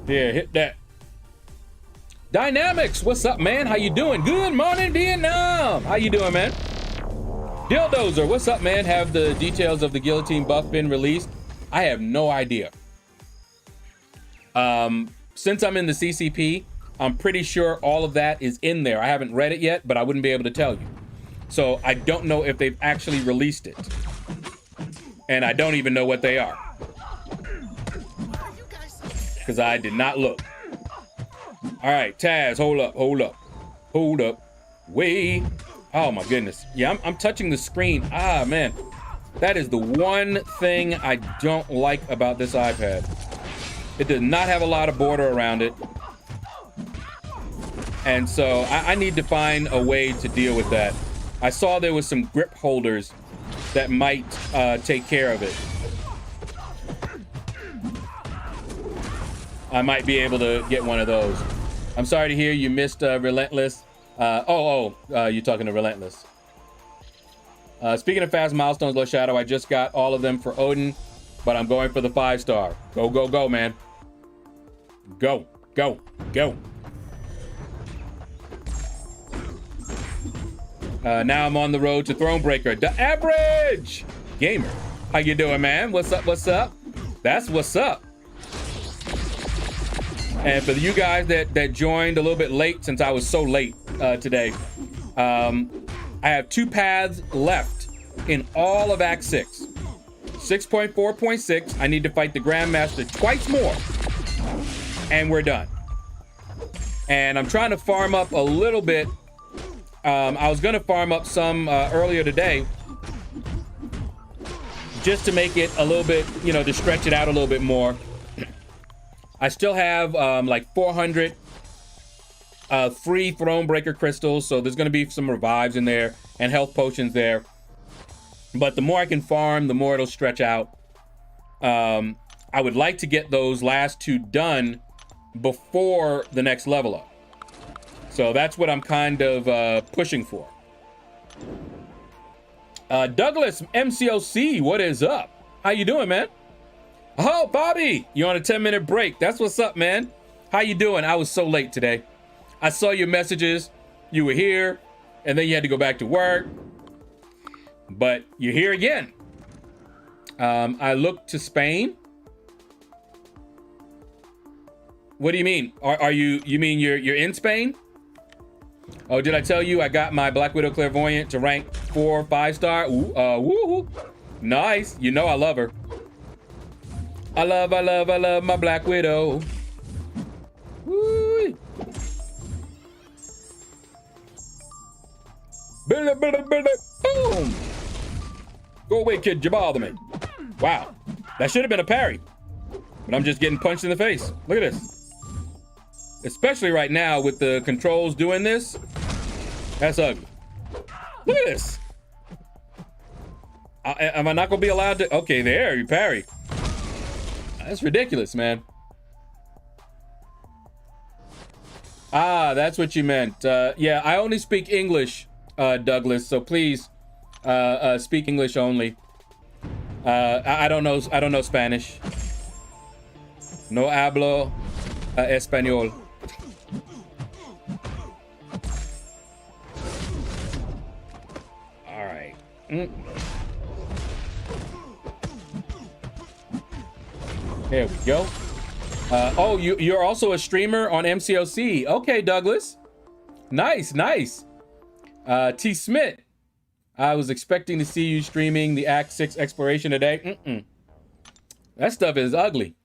Yeah, hit that. Dynamics, what's up, man? How you doing? Good morning, Vietnam. How you doing, man? Dildozer, what's up, man? Have the details of the guillotine buff been released? I have no idea. Since I'm in the CCP, I'm pretty sure all of that is in there. I haven't read it yet, but I wouldn't be able to tell you. So I don't know if they've actually released it. And I don't even know what they are. Because I did not look. All right, Taz, hold up. Wait. Oh my goodness. Yeah, I'm touching the screen. Ah, man. That is the one thing I don't like about this iPad. It does not have a lot of border around it. And so I need to find a way to deal with that. I saw there was some grip holders that might take care of it. I might be able to get one of those. I'm sorry to hear you missed Relentless. You're talking to Relentless. Speaking of fast milestones, LordShaedow, I just got all of them for Odin, but I'm going for the 5-star. Go, go, go, man. Go, go, go. Now I'm on the road to Thronebreaker. The average gamer. How you doing, man? What's up, what's up? That's what's up. And for you guys that joined a little bit late, since I was so late today, I have 2 paths left in all of Act 6. 6.4.6, I need to fight the Grandmaster twice more, and we're done. And I'm trying to farm up a little bit. I was gonna farm up some earlier today, just to make it a little bit, to stretch it out a little bit more. I still have like 400 free Thronebreaker crystals, so there's gonna be some revives in there and health potions there. But the more I can farm, the more it'll stretch out. I would like to get those last 2 done before the next level up. So that's what I'm kind of pushing for. Douglas MCOC, what is up? How you doing, man? Oh, Bobby, you're on a 10-minute break. That's what's up, man. How you doing? I was so late today. I saw your messages. You were here, and then you had to go back to work. But you're here again. I look to Spain. What do you mean? You mean you're in Spain? Oh, did I tell you I got my Black Widow Clairvoyant to rank 4 5-star? Ooh, woohoo. Nice. You know I love her. I love my Black Widow. Woo. Boom. Go away, kid. You bother me. Wow. That should have been a parry. But I'm just getting punched in the face. Look at this. Especially right now with the controls doing this. That's ugly. Look at this. Am I not going to be allowed to? Okay, there. You parry. That's ridiculous, man. Ah, that's what you meant. Yeah, I only speak English, Douglas. So please speak English only. I don't know Spanish. No hablo español. All right. There we go. Oh, you're also a streamer on MCOC. Okay, Douglas. Nice, nice. T. Smith. I was expecting to see you streaming the Act 6 exploration today. That stuff is ugly.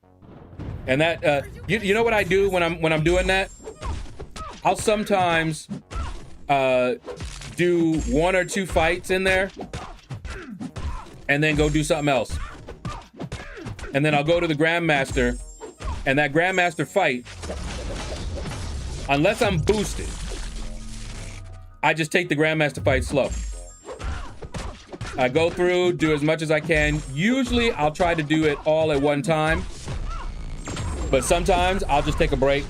And that you know what I do when I'm doing that? I'll sometimes do 1 or 2 fights in there and then go do something else. And then I'll go to the Grandmaster, and that Grandmaster fight, unless I'm boosted, I just take the Grandmaster fight slow. I go through, do as much as I can. Usually I'll try to do it all at one time, but sometimes I'll just take a break.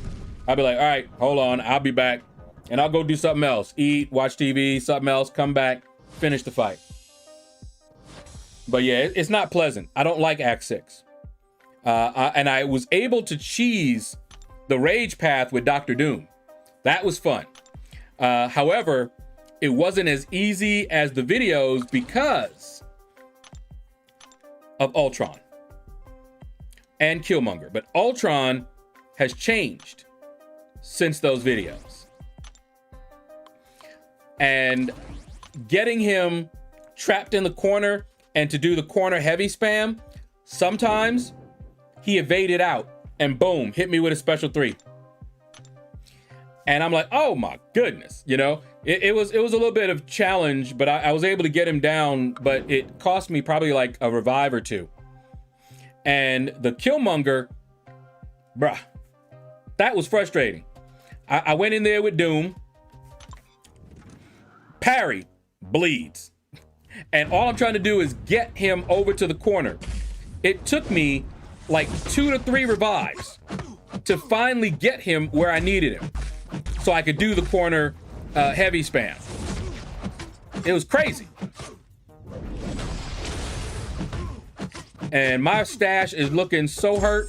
I'll be like, all right, hold on, I'll be back. And I'll go do something else. Eat, watch TV, something else, come back, finish the fight. But yeah, it's not pleasant. I don't like Act 6. And I was able to cheese the rage path with Dr. Doom. That was fun. However, it wasn't as easy as the videos because of Ultron and Killmonger. But Ultron has changed since those videos. And getting him trapped in the corner and to do the corner heavy spam, sometimes he evaded out and boom, hit me with a special 3. And I'm like, oh my goodness, you know, it was a little bit of challenge, but I was able to get him down, but it cost me probably like a revive or 2. And the Killmonger, bruh, that was frustrating. I went in there with Doom, parry, bleeds. And all I'm trying to do is get him over to the corner. It took me like 2 to 3 revives to finally get him where I needed him so I could do the corner heavy spam. It was crazy. And my stash is looking so hurt.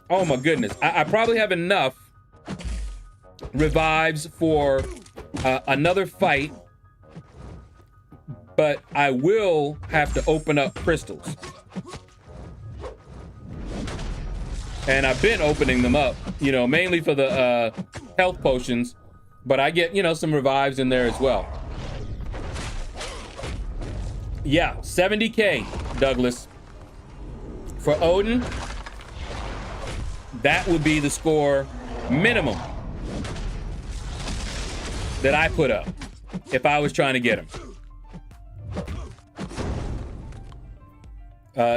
Oh my goodness. I probably have enough revives for another fight, but I will have to open up crystals. And I've been opening them up, you know, mainly for the health potions, but I get, you know, some revives in there as well. Yeah, 70K, Douglas. For Odin, that would be the score minimum that I put up if I was trying to get him.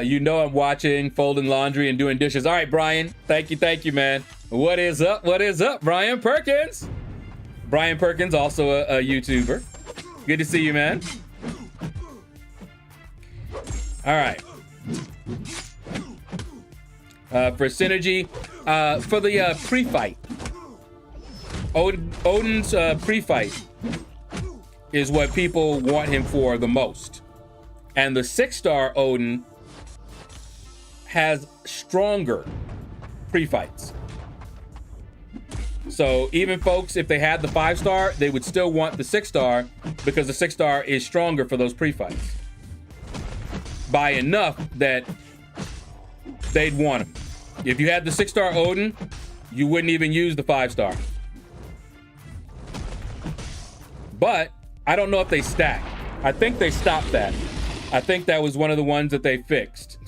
You know I'm watching, folding laundry, and doing dishes. All right, Brian. Thank you, man. What is up? What is up, Brian Perkins? Brian Perkins, also a YouTuber. Good to see you, man. All right. For synergy, for the pre-fight, Odin's pre-fight is what people want him for the most. And the 6-star Odin has stronger pre-fights. So even folks, if they had the 5-star, they would still want the 6-star because the 6-star is stronger for those pre-fights by enough that they'd want him. If you had the 6-star Odin, you wouldn't even use the 5-star. But I don't know if they stack. I think they stopped that. I think that was one of the ones that they fixed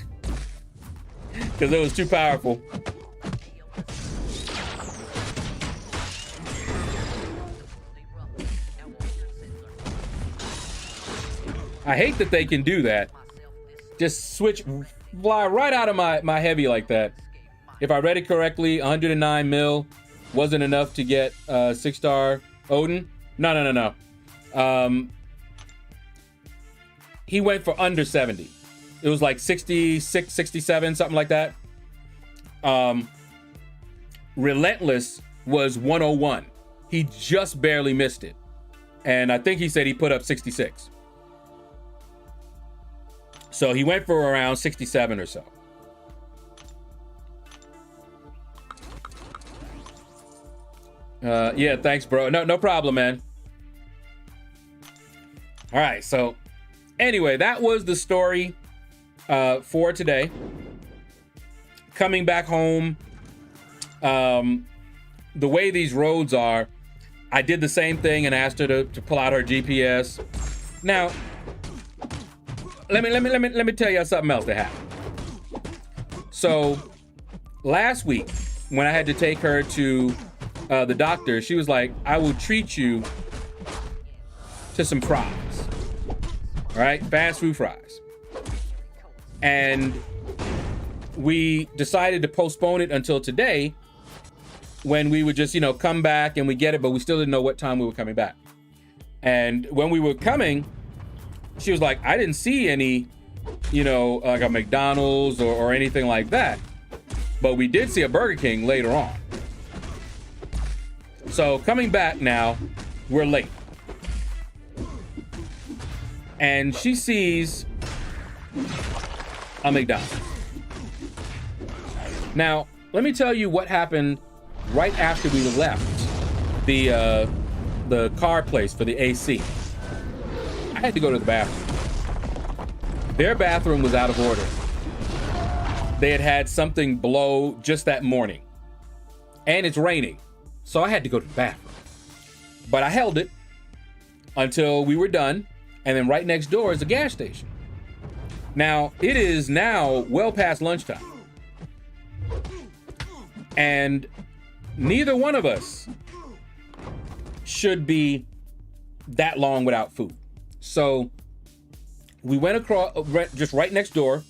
because it was too powerful. I hate that they can do that. Just fly right out of my heavy like that. If I read it correctly, 109 mil wasn't enough to get 6-star Odin. No. He went for under 70. It was like 66, 67, something like that. Relentless was 101. He just barely missed it. And I think he said he put up 66. So he went for around 67 or so. Yeah, thanks, bro. No problem, man. All right, so anyway, that was the story for today. Coming back home, the way these roads are, I did the same thing and asked her to pull out her GPS. Now, let me tell you something else that happened. So last week, when I had to take her to the doctor, she was like, I will treat you to some fries. All right, fast food fries. And we decided to postpone it until today, when we would just, come back and we get it, but we still didn't know what time we were coming back. And when we were coming, she was like, I didn't see any, like a McDonald's or anything like that. But we did see a Burger King later on. So coming back now, we're late. And she sees a McDonald's. Now, let me tell you what happened right after we left the car place for the AC. I had to go to the bathroom. Their bathroom was out of order. They had something blow just that morning. And it's raining. So I had to go to the bathroom. But I held it until we were done. And then right next door is a gas station. Now, it is now well past lunchtime. And neither one of us should be that long without food. So we went across, just right next door.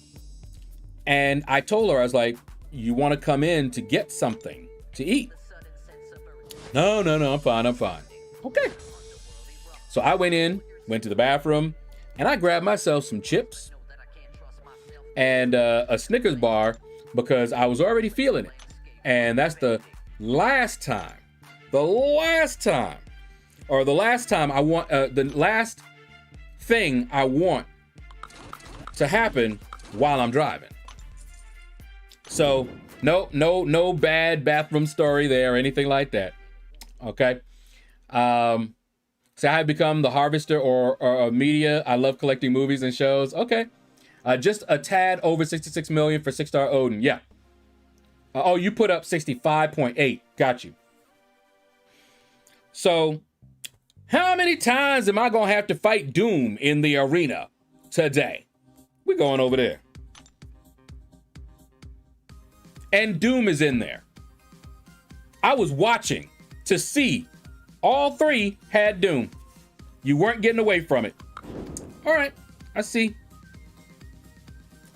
And I told her, I was like, you want to come in to get something to eat? No, I'm fine. Okay. So I went to the bathroom, and I grabbed myself some chips and a Snickers bar because I was already feeling it. And that's the last time I want, the last thing I want to happen while I'm driving. So no bad bathroom story there or anything like that. Okay. So I have become the harvester or media. I love collecting movies and shows. Okay. Just a tad over 66 million for 6-star Odin. Yeah. Oh, you put up 65.8. Got you. So how many times am I going to have to fight Doom in the arena today? We're going over there. And Doom is in there. I was watching to see all three had Doom. You weren't getting away from it. All right, I see.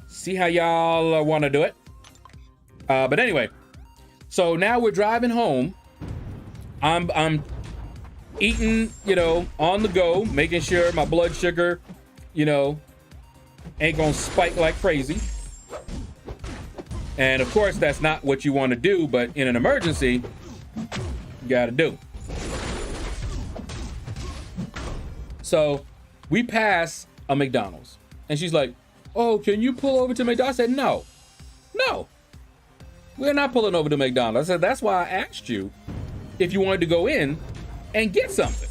See how y'all want to do it. But anyway, so now we're driving home. I'm eating, on the go, making sure my blood sugar, ain't gonna spike like crazy. And of course, that's not what you want to do, but in an emergency, you gotta do. So we pass a McDonald's and she's like, oh, can you pull over to McDonald's? I said, no, we're not pulling over to McDonald's. I said, that's why I asked you if you wanted to go in and get something.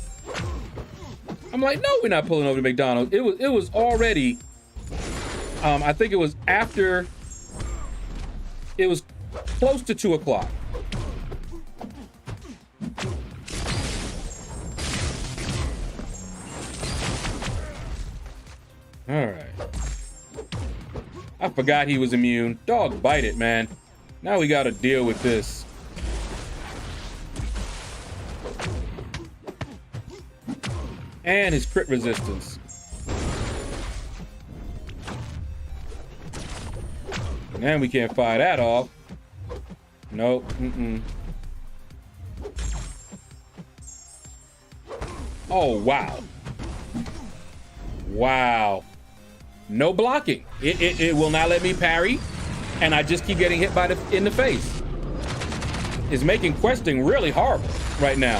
I'm like, no, we're not pulling over to McDonald's. It was already, I think it was after, it was close to 2 o'clock. All right. I forgot he was immune. Dog bite it, man. Now we got to deal with this. And his crit resistance. And we can't fire that off. Nope. Oh, wow. Wow. No blocking. It will not let me parry. And I just keep getting hit in the face. It's making questing really horrible right now.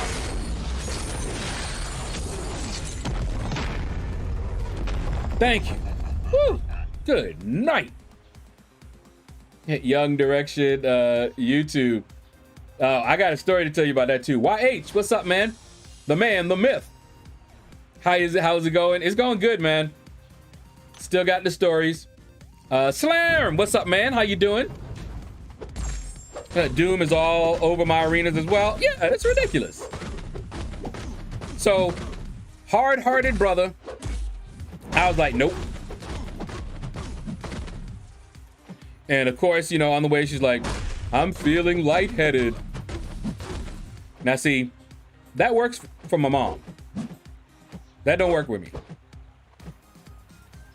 Thank you. Woo. Good night. Young Direction, YouTube. I got a story to tell you about that too. YH, what's up, man? The man, the myth. How's it going? It's going good, man. Still got the stories. Slam, what's up, man? How you doing? Doom is all over my arenas as well. Yeah, that's ridiculous. So, hard-hearted brother. I was like, nope. And of course, you know, on the way, she's like, I'm feeling lightheaded. Now, see, that works for my mom. That don't work with me.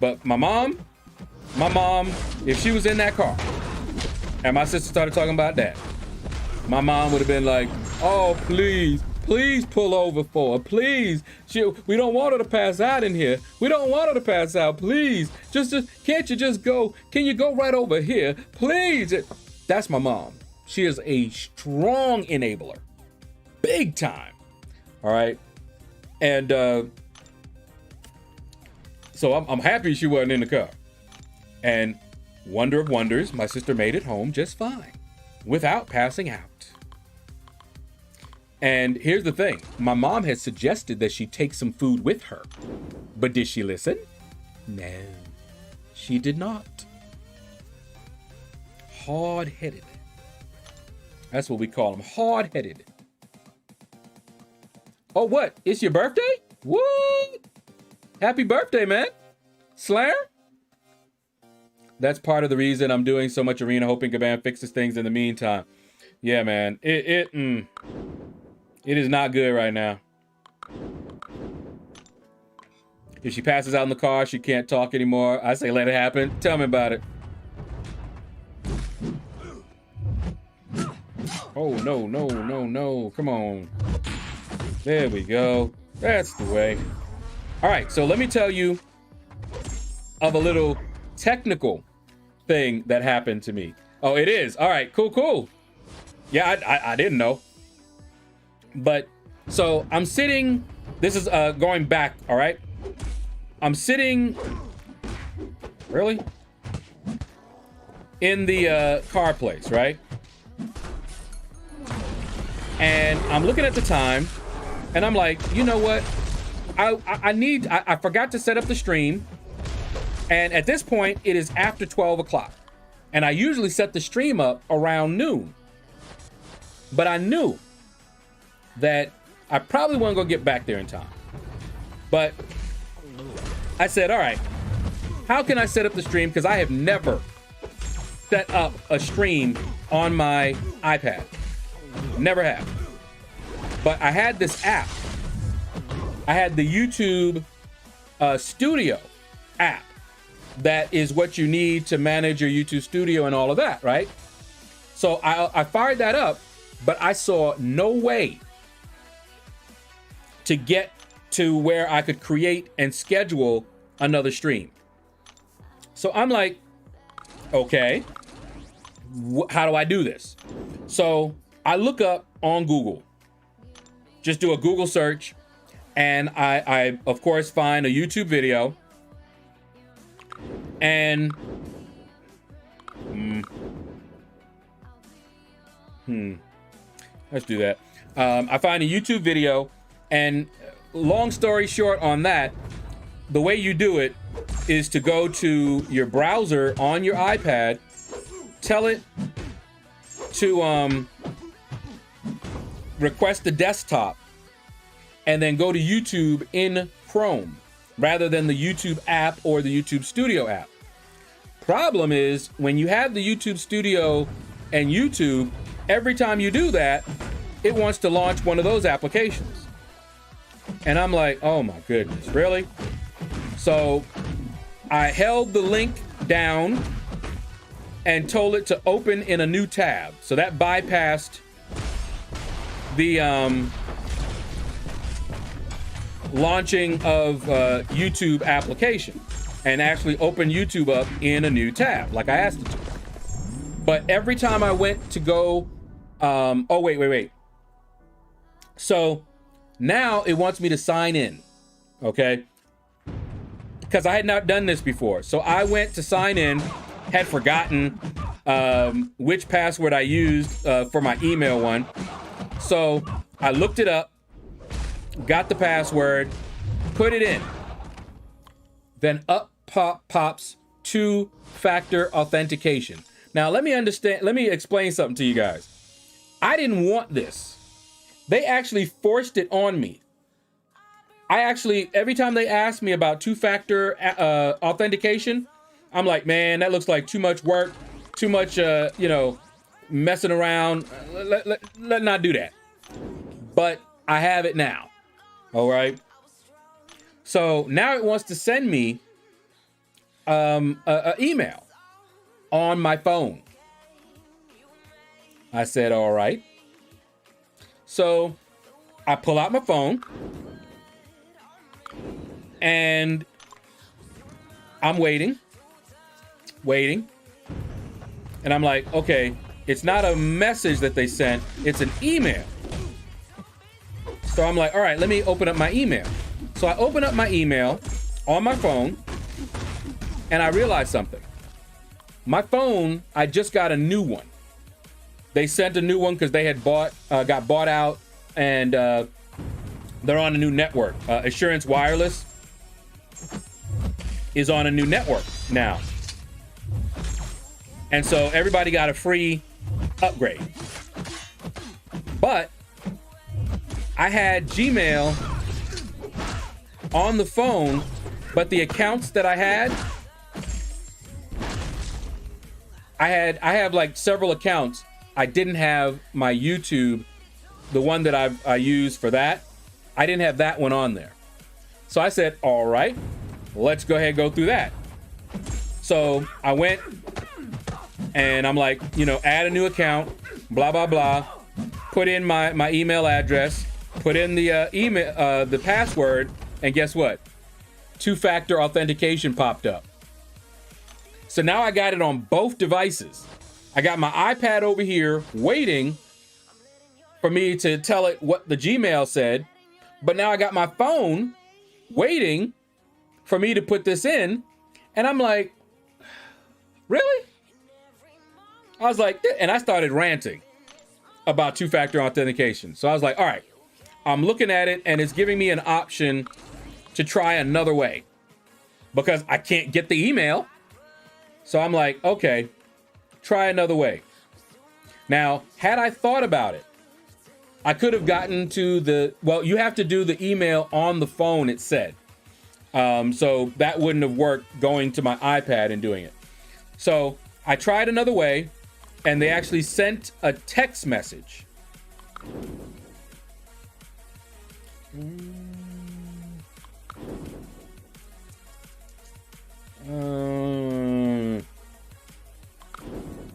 But my mom, if she was in that car and my sister started talking about that, my mom would have been like, oh, please pull over for her, please. We don't want her to pass out in here. We don't want her to pass out, please. Just can't you just go? Can you go right over here, please? That's my mom. She is a strong enabler, big time. All right, and so I'm happy she wasn't in the car. And wonder of wonders, my sister made it home just fine, without passing out. And here's the thing. My mom had suggested that she take some food with her. But did she listen? No, she did not. Hard-headed. That's what we call them, hard-headed. Oh, what? It's your birthday? What? Happy birthday, man. Slayer? That's part of the reason I'm doing so much arena, hoping Kabam fixes things in the meantime. Yeah, man. It is not good right now. If she passes out in the car, she can't talk anymore. I say let it happen. Tell me about it. Oh, no. Come on. There we go. That's the way. All right, so let me tell you of a little technical thing that happened to me. Oh, it is. All right, cool. Yeah, I didn't know. But so I'm sitting, this is going back, all right? I'm sitting, really? In the car place, right? And I'm looking at the time and I'm like, you know what? I forgot to set up the stream. And at this point, it is after 12 o'clock. And I usually set the stream up around noon. But I knew that I probably wasn't gonna get back there in time. But I said, all right, how can I set up the stream? Because I have never set up a stream on my iPad. Never have. But I had this app. I had the YouTube Studio app. That is what you need to manage your YouTube Studio and all of that, right? So I fired that up, but I saw no way to get to where I could create and schedule another stream. So I'm like, okay, how do I do this? So I look up on Google, just do a Google search, and I of course find a YouTube video, and let's do that. I find a YouTube video, and long story short on that, the way you do it is to go to your browser on your iPad, tell it to request the desktop, and then go to YouTube in Chrome. rather than the YouTube app or the YouTube Studio app. Problem is, when you have the YouTube Studio and YouTube, every time you do that, it wants to launch one of those applications. And I'm like, oh my goodness, really? So I held the link down and told it to open in a new tab. So that bypassed the launching of YouTube application and actually opened YouTube up in a new tab like I asked it to. But every time I went to go, oh, wait. So now it wants me to sign in, okay? Because I had not done this before. So I went to sign in, had forgotten which password I used for my email one. So I looked it up, got the password, put it in. Then up pops two-factor authentication. Now let me explain something to you guys. I didn't want this. They actually forced it on me. Every time they asked me about two-factor authentication, I'm like, man, that looks like too much work, too much, messing around. Let not do that. But I have it now. All right. So now it wants to send me an email on my phone. I said, all right. So I pull out my phone and I'm waiting. And I'm like, okay, it's not a message that they sent, it's an email. So I'm like, all right, let me open up my email. So I open up my email on my phone and I realized something. My phone, I just got a new one. They sent a new one because they had got bought out, and they're on a new network. Assurance Wireless is on a new network now. And so everybody got a free upgrade. But I had Gmail on the phone, but the accounts that I have like several accounts. I didn't have my YouTube, the one that I use for that. I didn't have that one on there. So I said, all right, let's go ahead and go through that. So I went and I'm like, add a new account, blah, blah, blah. Put in my email address, put in the email, the password, and guess what? Two-factor authentication popped up. So now I got it on both devices. I got my iPad over here waiting for me to tell it what the Gmail said. But now I got my phone waiting for me to put this in. And I'm like, really? I was like, and I started ranting about two-factor authentication. So I was like, all right, I'm looking at it and it's giving me an option to try another way because I can't get the email. So I'm like, okay, try another way. Now, had I thought about it, I could have gotten to you have to do the email on the phone, it said. So that wouldn't have worked going to my iPad and doing it. So I tried another way, and they actually sent a text message.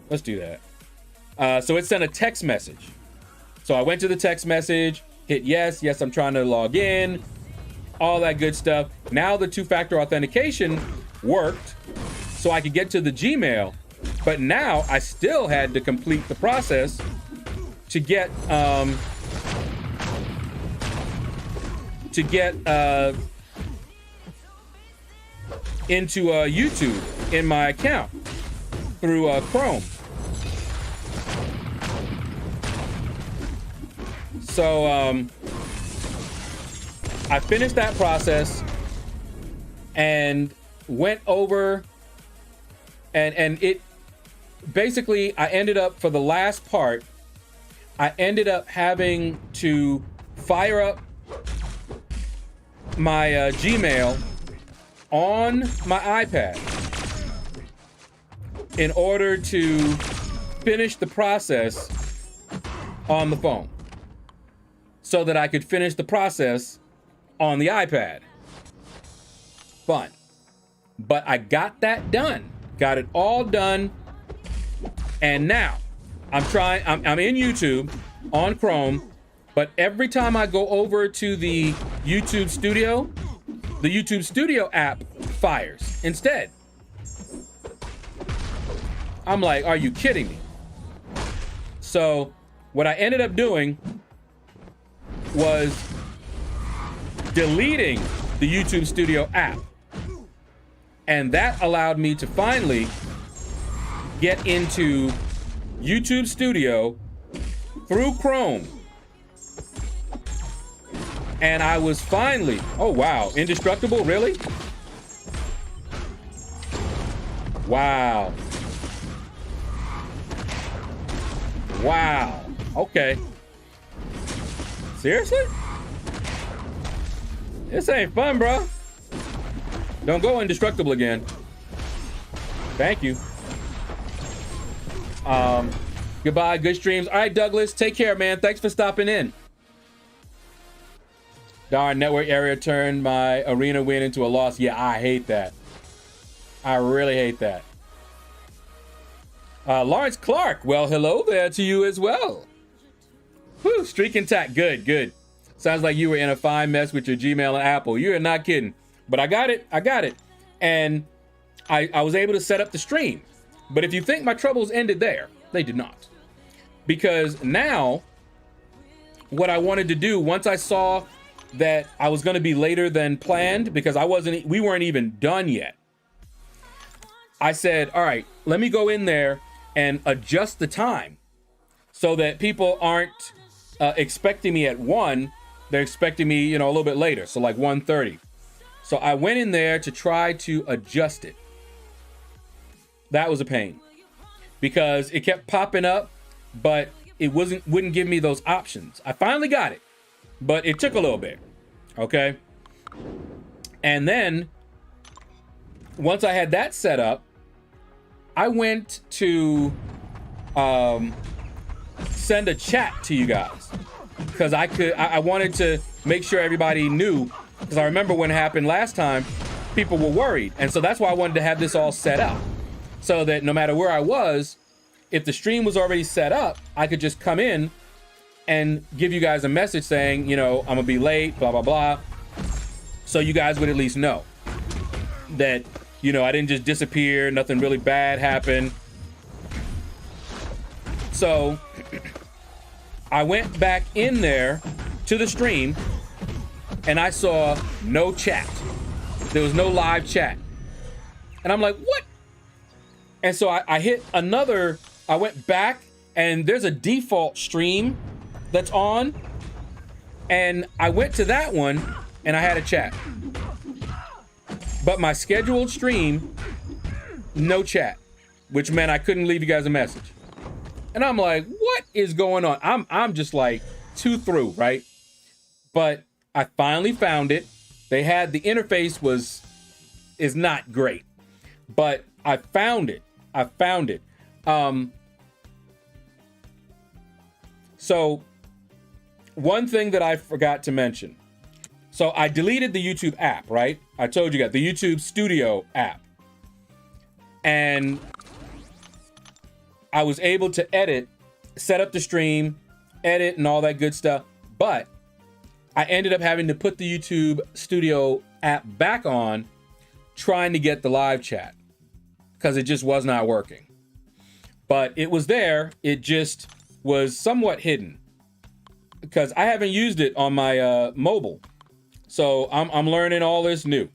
Let's do that. So it sent a text message. So I went to the text message, hit yes, I'm trying to log in, all that good stuff. Now the two-factor authentication worked, so I could get to the Gmail. But now I still had to complete the process to get into YouTube in my account through Chrome. So I finished that process and went over and it basically, I ended up, for the last part, I ended up having to fire up my Gmail on my iPad in order to finish the process on the phone so that I could finish the process on the iPad. Fun. But I got that done. Got it all done. And now I'm in YouTube on Chrome, but every time I go over to the YouTube Studio app fires instead. I'm like, are you kidding me? So what I ended up doing was deleting the YouTube Studio app. And that allowed me to finally get into YouTube Studio through Chrome. And I was finally, oh wow, indestructible, really? Wow. Wow, okay. Seriously? This ain't fun, bro. Don't go indestructible again. Thank you. Goodbye, good streams. All right, Douglas, take care, man. Thanks for stopping in. Darn, network area turned my arena win into a loss. Yeah, I hate that. I really hate that. Lawrence Clark, well, hello there to you as well. Whew, streak intact, good, good. Sounds like you were in a fine mess with your Gmail and Apple. You're not kidding. But I got it. And I was able to set up the stream. But if you think my troubles ended there, they did not. Because now, what I wanted to do, once I saw that I was going to be later than planned, because we weren't even done yet. I said, all right, let me go in there and adjust the time so that people aren't expecting me at 1. They're expecting me, a little bit later. So like 1:30. So I went in there to try to adjust it. That was a pain because it kept popping up, but it wouldn't give me those options. I finally got it, but it took a little bit. Okay. And then once I had that set up, I went to send a chat to you guys because I wanted to make sure everybody knew, because I remember when it happened last time, people were worried. And so that's why I wanted to have this all set up so that no matter where I was, if the stream was already set up, I could just come in and give you guys a message saying, I'm gonna be late, blah, blah, blah. So you guys would at least know that, I didn't just disappear, nothing really bad happened. So I went back in there to the stream and I saw no chat. There was no live chat. And I'm like, what? And so I hit another, I went back and there's a default stream that's on. And I went to that one and I had a chat. But my scheduled stream, no chat, which meant I couldn't leave you guys a message. And I'm like, what is going on? I'm just like too through, right? But I finally found it. They had, the interface is not great, but I found it. So one thing that I forgot to mention. So I deleted the YouTube app, right? I told you guys, the YouTube Studio app. And I was able to edit, set up the stream, edit and all that good stuff. But I ended up having to put the YouTube Studio app back on, trying to get the live chat because it just was not working. But it was there. It just was somewhat hidden because I haven't used it on my mobile. So I'm learning all this new.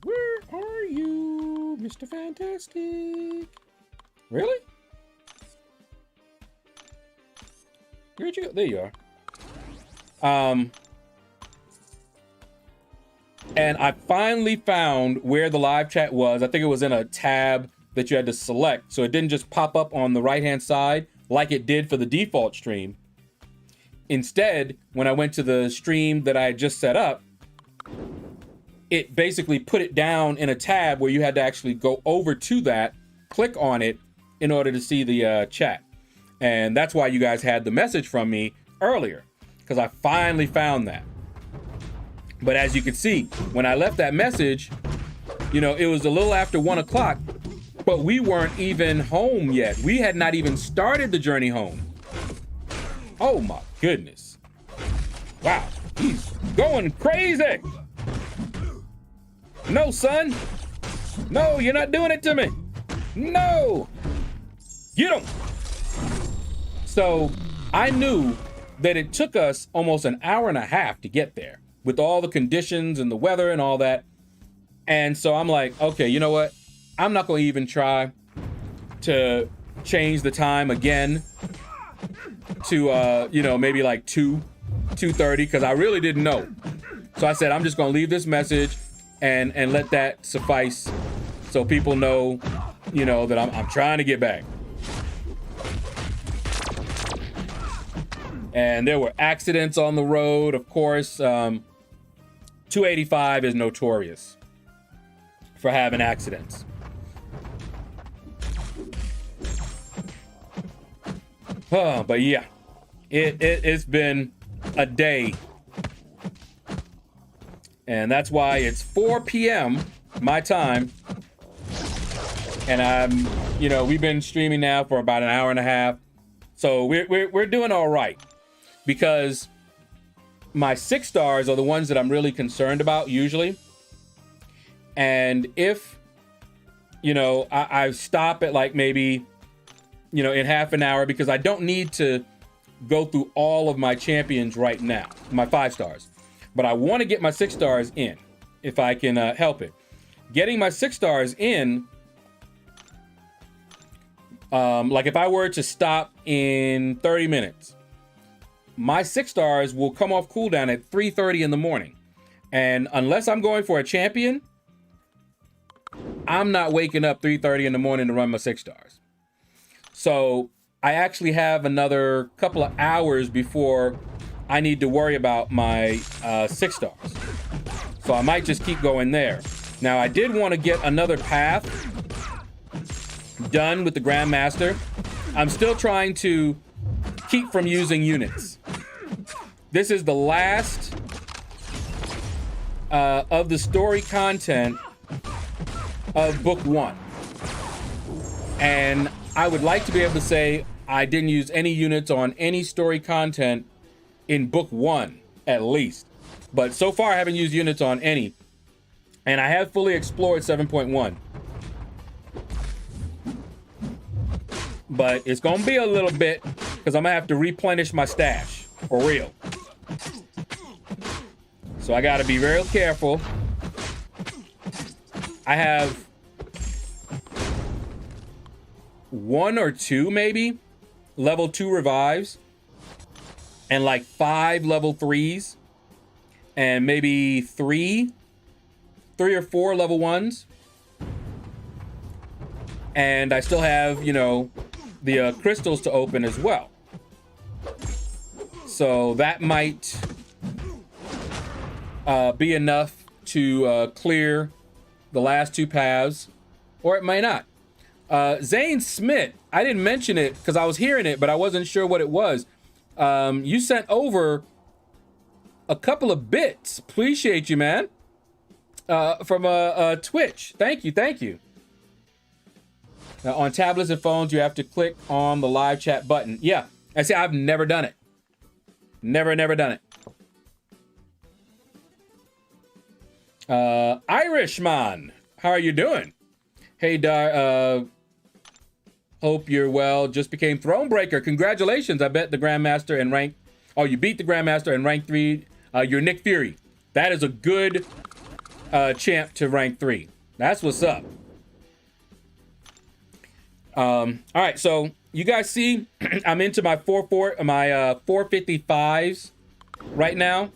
Where are you, Mr. Fantastic? Really? Where'd you go? There you are. And I finally found where the live chat was. I think it was in a tab that you had to select. So it didn't just pop up on the right-hand side like it did for the default stream. Instead, when I went to the stream that I had just set up, it basically put it down in a tab where you had to actually go over to that, click on it in order to see the chat. And that's why you guys had the message from me earlier, because I finally found that. But as you can see, when I left that message, you know, it was a little after 1 o'clock, but we weren't even home yet. We had not even started the journey home. Oh my goodness. Wow, he's going crazy. No, son. No, you're not doing it to me. No. Get him. So I knew that it took us almost an hour and a half to get there with all the conditions and the weather and all that. And so I'm like, okay, you know what? I'm not going to even try to change the time again to, you know, maybe like 2:30, because I really didn't know. So I said, I'm just going to leave this message and let that suffice so people know, you know, that I'm trying to get back. And there were accidents on the road, of course. 285 is notorious for having accidents. But yeah, it's been a day. And that's why it's 4 p.m. my time. And I'm, you know, we've been streaming now for about an hour and a half. So we're doing all right, because my 6 stars are the ones that I'm really concerned about usually. And if, you know, I stop at like maybe, you know, in half an hour, because I don't need to go through all of my champions right now, my 5 stars. But I want to get my 6 stars in if I can help it. Getting my 6 stars in, like if I were to stop in 30 minutes, my 6 stars will come off cooldown at 3:30 in the morning. And unless I'm going for a champion, I'm not waking up 3:30 in the morning to run my 6 stars. So I actually have another couple of hours before I need to worry about my 6 stars. So I might just keep going there. Now, I did want to get another path done with the Grandmaster. I'm still trying to keep from using units. This is the last of the story content of book 1. And I would like to be able to say I didn't use any units on any story content in book 1, at least. But so far I haven't used units on any. And I have fully explored 7.1. But it's gonna be a little bit, because I'm gonna have to replenish my stash, for real. So I gotta be real careful. I have 1 or 2 maybe level 2 revives, and like 5 level 3s, and maybe 3 or 4 level 1s. And I still have, you know, the crystals to open as well. So that might be enough to clear the last 2 paths, or it might not. Zane Smith, I didn't mention it because I was hearing it, but I wasn't sure what it was. You sent over a couple of bits. Appreciate you, man. From Twitch. Thank you. Now, on tablets and phones, you have to click on the live chat button. Yeah, I see. I've never done it. Never done it. Irishman, how are you doing? Hey, hope you're well. Just became Thronebreaker. Congratulations. I bet the Grandmaster in rank. Oh, you beat the Grandmaster in rank 3. You're Nick Fury. That is a good champ to rank 3. That's what's up. All right, so you guys see I'm into my 455s right now.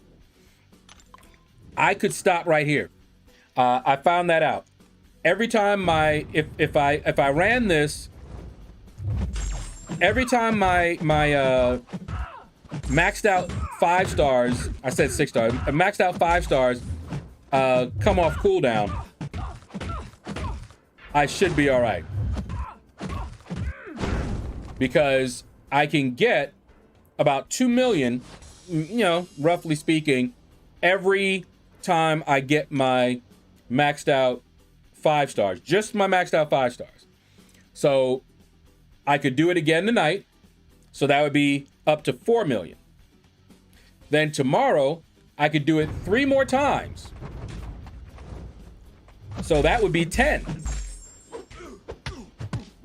I could stop right here. I found that out. Every time if I ran this, every time my maxed out 5 stars, I said 6 stars, maxed out 5 stars, come off cooldown, I should be all right. Because I can get about 2 million, you know, roughly speaking, every time I get my maxed out 5 stars, just my maxed out 5 stars. So I could do it again tonight. So that would be up to 4 million. Then tomorrow I could do it 3 more times. So that would be 10.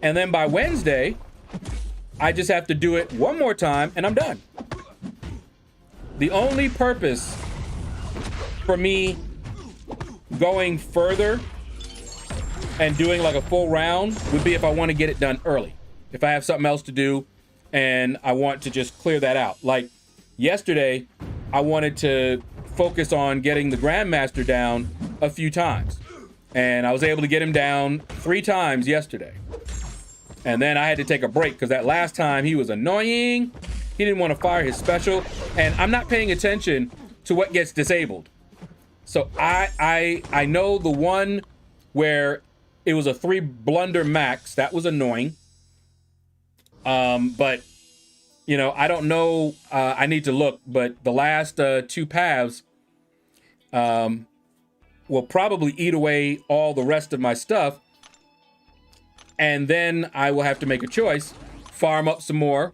And then by Wednesday, I just have to do it 1 more time and I'm done. The only purpose for me going further and doing like a full round would be if I want to get it done early. If I have something else to do and I want to just clear that out. Like yesterday, I wanted to focus on getting the Grandmaster down a few times. And I was able to get him down 3 times yesterday. And then I had to take a break because that last time he was annoying. He didn't want to fire his special. And I'm not paying attention to what gets disabled. So I know the one where it was a 3 blunder max. That was annoying. But, you know, I don't know. I need to look. But the last 2 paths will probably eat away all the rest of my stuff. And then I will have to make a choice. Farm up some more.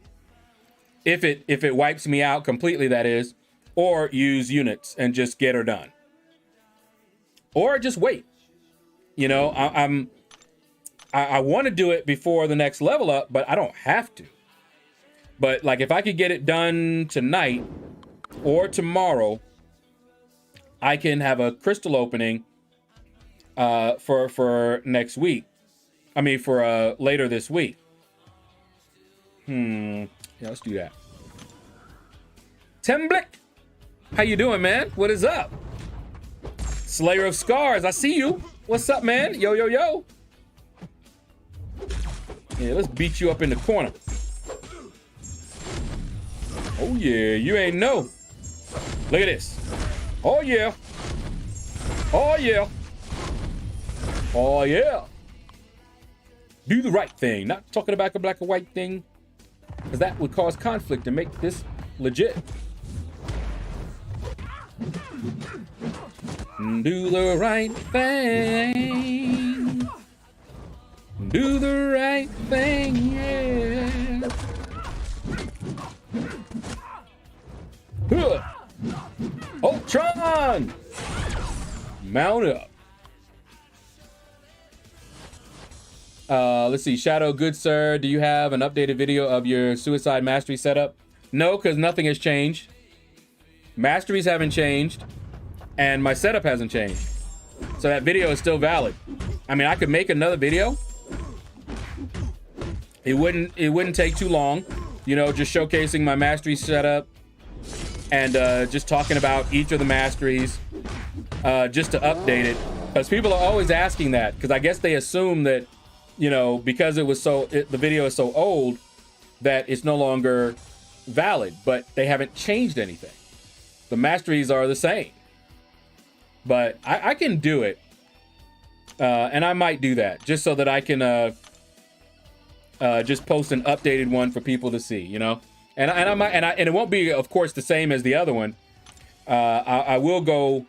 If it wipes me out completely, that is. Or use units and just get her done. Or just wait. You know, I want to do it before the next level up, but I don't have to. But like if I could get it done tonight or tomorrow, I can have a crystal opening for next week. I mean for later this week. Yeah, let's do that. Temblick, how you doing, man? What is up? Slayer of Scars, I see you. What's up, man? Yo, yo, yo. Yeah, let's beat you up in the corner. Oh, yeah, you ain't know. Look at this. Oh, yeah. Oh, yeah. Oh, yeah. Do the right thing. Not talking about a black or white thing, because that would cause conflict and make this legit. Do the right thing. Do the right thing, yeah. Ultron! Mount up. Let's see. Shadow, good sir. Do you have an updated video of your suicide mastery setup? No, because nothing has changed. Masteries haven't changed. And my setup hasn't changed. So that video is still valid. I mean, I could make another video. It wouldn't take too long. You know, just showcasing my mastery setup. And just talking about each of the masteries. Just to update it. Because people are always asking that. Because I guess they assume that, you know, because it was the video is so old that it's no longer valid, but they haven't changed anything. The masteries are the same, but I can do it, and I might do that just so that I can just post an updated one for people to see, you know, and it won't be, of course, the same as the other one. I'll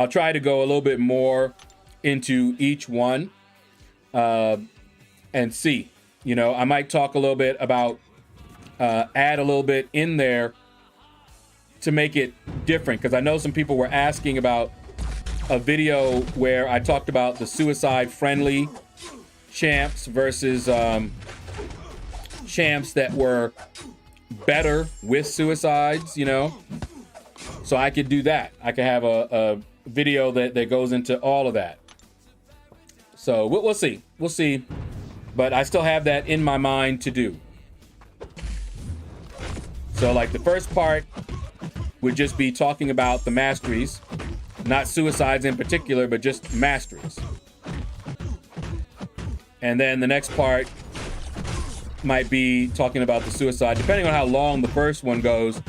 try to go a little bit more into each one. And see, you know, I might talk a little bit about, add a little bit in there to make it different. Because I know some people were asking about a video where I talked about the suicide-friendly champs versus champs that were better with suicides, you know. So I could do that. I could have a video that goes into all of that. So we'll see. We'll see. But I still have that in my mind to do. So like the first part would just be talking about the masteries, not suicides in particular, but just masteries. And then the next part might be talking about the suicide. Depending on how long the first one goes,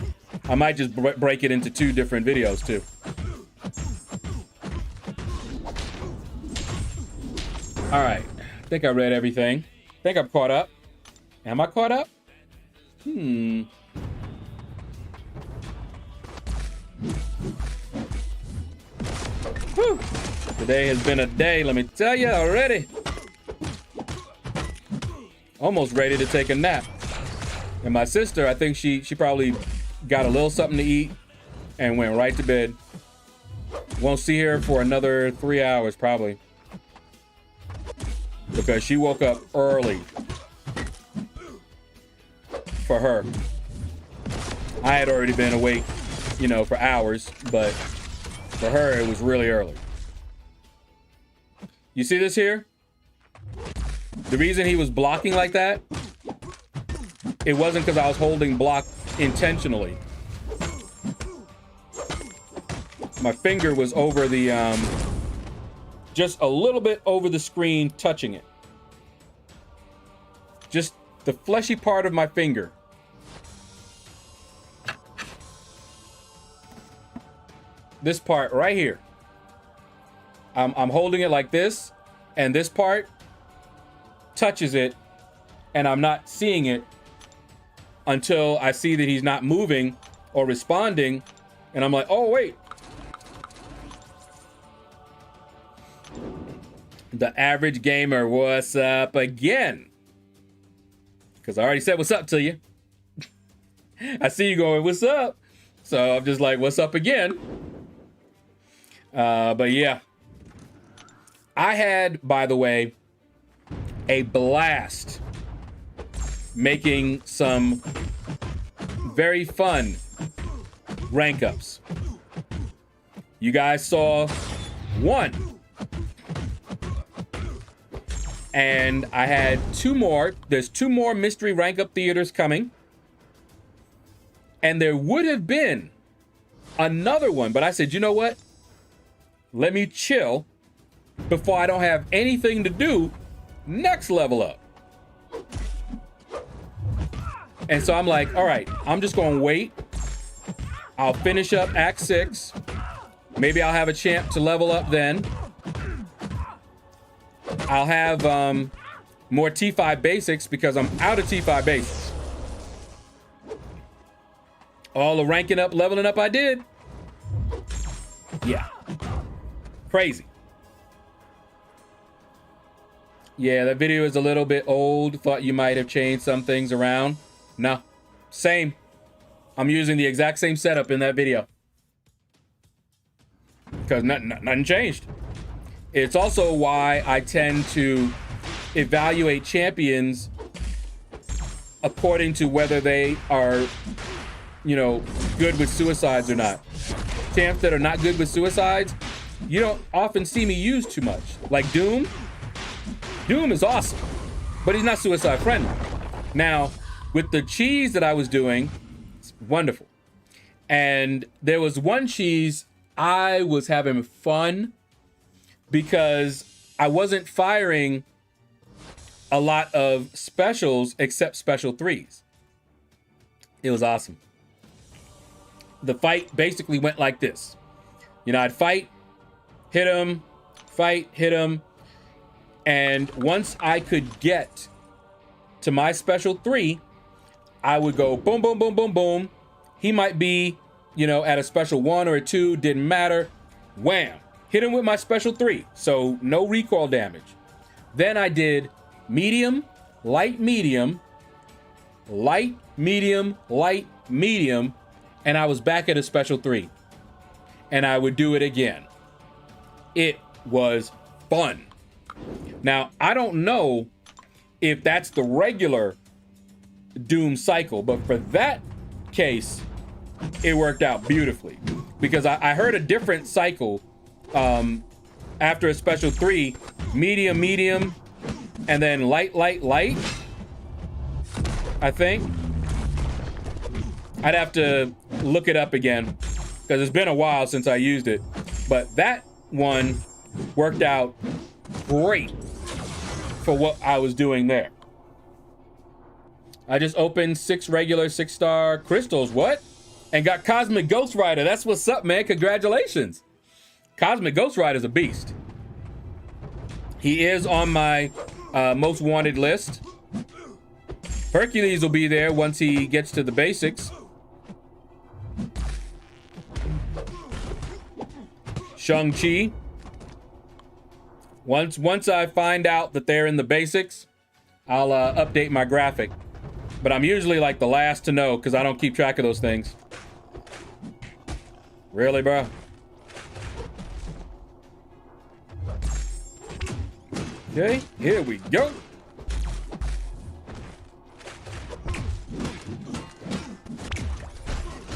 I might just break it into 2 different videos too. All right, I think I read everything. I think I'm caught up. Am I caught up? Whew. Today has been a day, let me tell you already. Almost ready to take a nap. And my sister, I think she probably got a little something to eat and went right to bed. Won't see her for another 3 hours probably. Because she woke up early for her. I had already been awake, you know, for hours, but for her, it was really early. You see this here? The reason he was blocking like that, it wasn't because I was holding block intentionally. My finger was over the, just a little bit over the screen, touching it. Just the fleshy part of my finger. This part right here. I'm holding it like this, and this part touches it, and I'm not seeing it until I see that he's not moving or responding, and I'm like, oh, wait. The average gamer, what's up again? Because I already said what's up to you. I see you going, what's up? So I'm just like, what's up again? But yeah. I had, by the way, a blast making some very fun rank ups. You guys saw one. And I had two more. There's two more mystery rank up theaters coming. And there would have been another one, but I said, you know what? Let me chill before I don't have anything to do next level up. And so I'm like, all right, I'm just gonna wait. I'll finish up Act 6. Maybe I'll have a champ to level up then. I'll have more T5 basics because I'm out of T5 basics. All the ranking up, leveling up I did. Yeah. Crazy. Yeah, that video is a little bit old. Thought you might have changed some things around. No, same. I'm using the exact same setup in that video. Because nothing changed. It's also why I tend to evaluate champions according to whether they are, you know, good with suicides or not. Champs that are not good with suicides, you don't often see me use too much. Like Doom. Doom is awesome, but he's not suicide friendly. Now, with the cheese that I was doing, it's wonderful. And there was one cheese I was having fun because I wasn't firing a lot of specials except special 3s. It was awesome. The fight basically went like this. You know, I'd fight, hit him, fight, hit him. And once I could get to my special 3, I would go boom, boom, boom, boom, boom. He might be, you know, at a special 1 or a 2, didn't matter. Wham, hit him with my special 3. So no recoil damage. Then I did medium, light, medium, light, medium, light, medium. And I was back at a special 3. And I would do it again. It was fun. Now, I don't know if that's the regular Doom cycle, but for that case, it worked out beautifully. Because I heard a different cycle after a special 3, medium, medium, and then light, light, light, I think. I'd have to look it up again because it's been a while since I used it. But that one worked out great for what I was doing there. I just opened 6 regular 6-star crystals. What? And got Cosmic Ghost Rider. That's what's up, man. Congratulations. Cosmic Ghost Rider's a beast. He is on my most wanted list. Hercules will be there once he gets to the basics. Shang-Chi. Once I find out that they're in the basics, I'll update my graphic. But I'm usually like the last to know because I don't keep track of those things. Really, bro? Okay, here we go.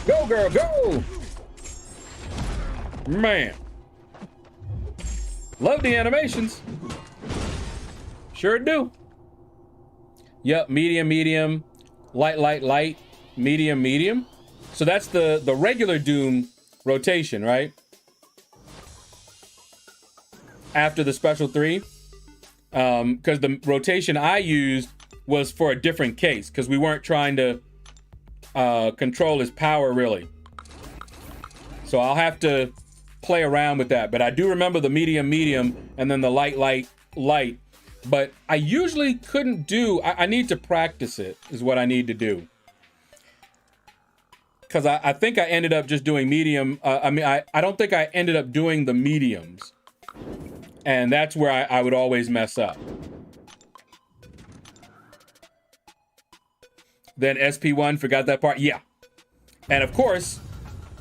Go, girl, go! Man. Love the animations. Sure do. Yep, medium, medium, light, light, light, medium, medium. So that's the regular Doom rotation, right? After the special 3. Because the rotation I used was for a different case, because we weren't trying to control his power, really. So I'll have to play around with that. But I do remember the medium, medium, and then the light, light, light. But I usually couldn't do... I need to practice it, is what I need to do. Because I think I ended up just doing medium. I don't think I ended up doing the mediums. And that's where I would always mess up. Then SP1, forgot that part. Yeah. And of course,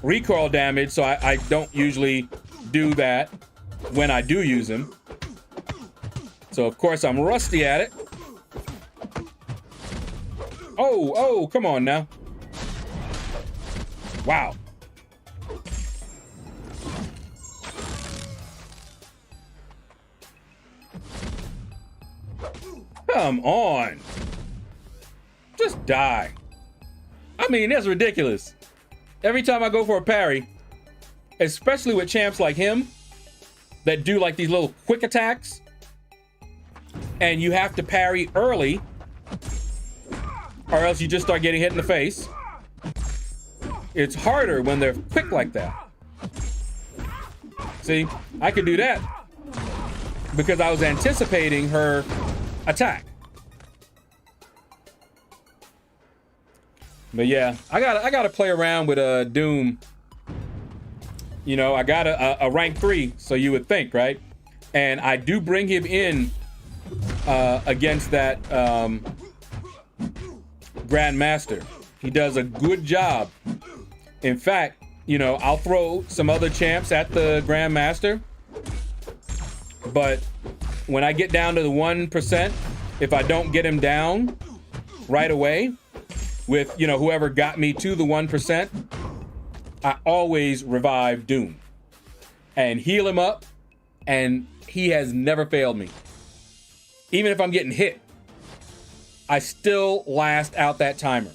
recoil damage. So I don't usually do that when I do use him. So of course I'm rusty at it. Oh, come on now. Wow. Come on. Just die. I mean, that's ridiculous. Every time I go for a parry, especially with champs like him that do like these little quick attacks, and you have to parry early or else you just start getting hit in the face. It's harder when they're quick like that. See, I could do that because I was anticipating her attack. But yeah, I gotta play around with Doom. You know, I got a rank 3, so you would think, right? And I do bring him in against that Grandmaster. He does a good job. In fact, you know, I'll throw some other champs at the Grandmaster, but when I get down to the 1%, if I don't get him down right away with, you know, whoever got me to the 1%, I always revive Doom and heal him up, and he has never failed me. Even if I'm getting hit, I still last out that timer.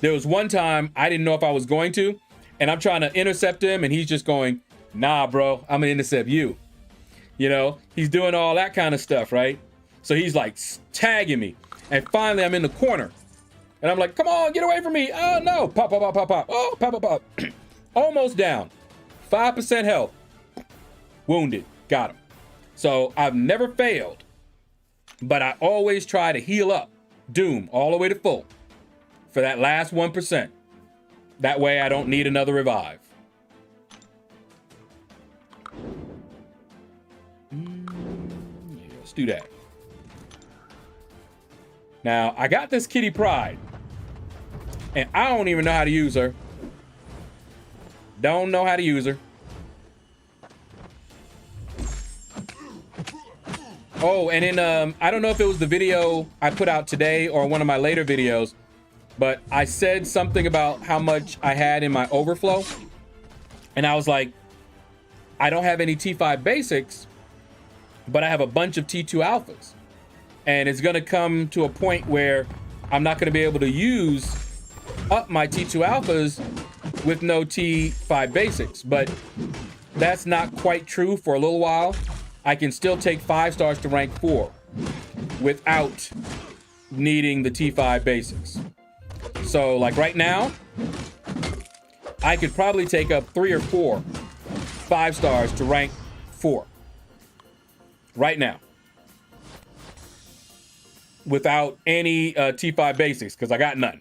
There was one time I didn't know if I was going to, and I'm trying to intercept him, and he's just going, nah, bro, I'm gonna intercept you. You know, he's doing all that kind of stuff, right? So he's like tagging me, and finally I'm in the corner, and I'm like, come on, get away from me. Oh no, pop, pop, pop, pop, pop. Oh, pop, pop, pop. Almost down, 5% health, wounded, got him. So I've never failed, but I always try to heal up Doom all the way to full for that last 1%. That way I don't need another revive. Yeah, let's do that. Now, I got this Kitty Pryde, and I don't even know how to use her. Don't know how to use her. Oh, and then I don't know if it was the video I put out today or one of my later videos, but I said something about how much I had in my overflow. And I was like, I don't have any T5 basics, but I have a bunch of T2 alphas. And it's gonna come to a point where I'm not gonna be able to use up my T2 alphas with no T5 basics. But that's not quite true for a little while. I can still take 5 stars to rank 4 without needing the T5 basics. So like right now, I could probably take up 3 or 4 5 stars to rank 4 right now. without any T5 basics because I got none.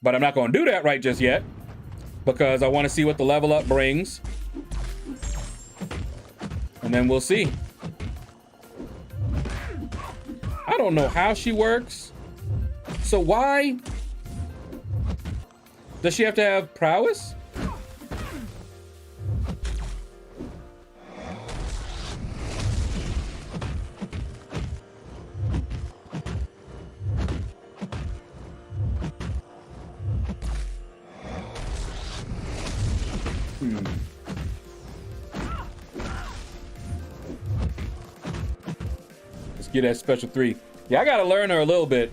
But I'm not going to do that right just yet because I want to see what the level up brings. And then we'll see. I don't know how she works. So why does she have to have prowess? Let's get that special 3. Yeah, I gotta learn her a little bit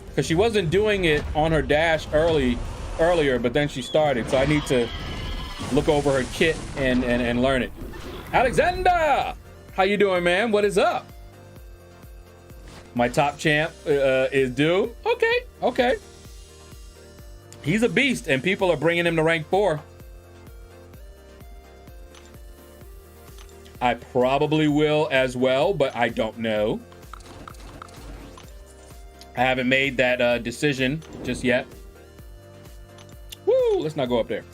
because she wasn't doing it on her dash earlier, but then she started. So I need to look over her kit and learn it. Alexander, how you doing, man? What is up? My top champ is Doom. Okay. He's a beast, and people are bringing him to rank 4. I probably will as well, but I don't know. I haven't made that decision just yet. Woo, let's not go up there.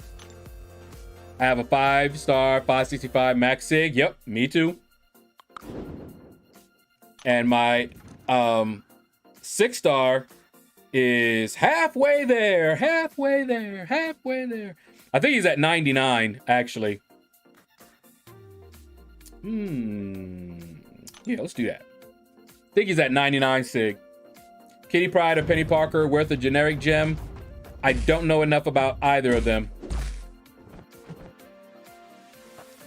I have a 5-star, 565 max sig. Yep, me too. And my 6-star is halfway there. I think he's at 99, actually. Yeah, let's do that. I think he's at 99 sig. Kitty Pryde or Penny Parker worth a generic gem? I don't know enough about either of them.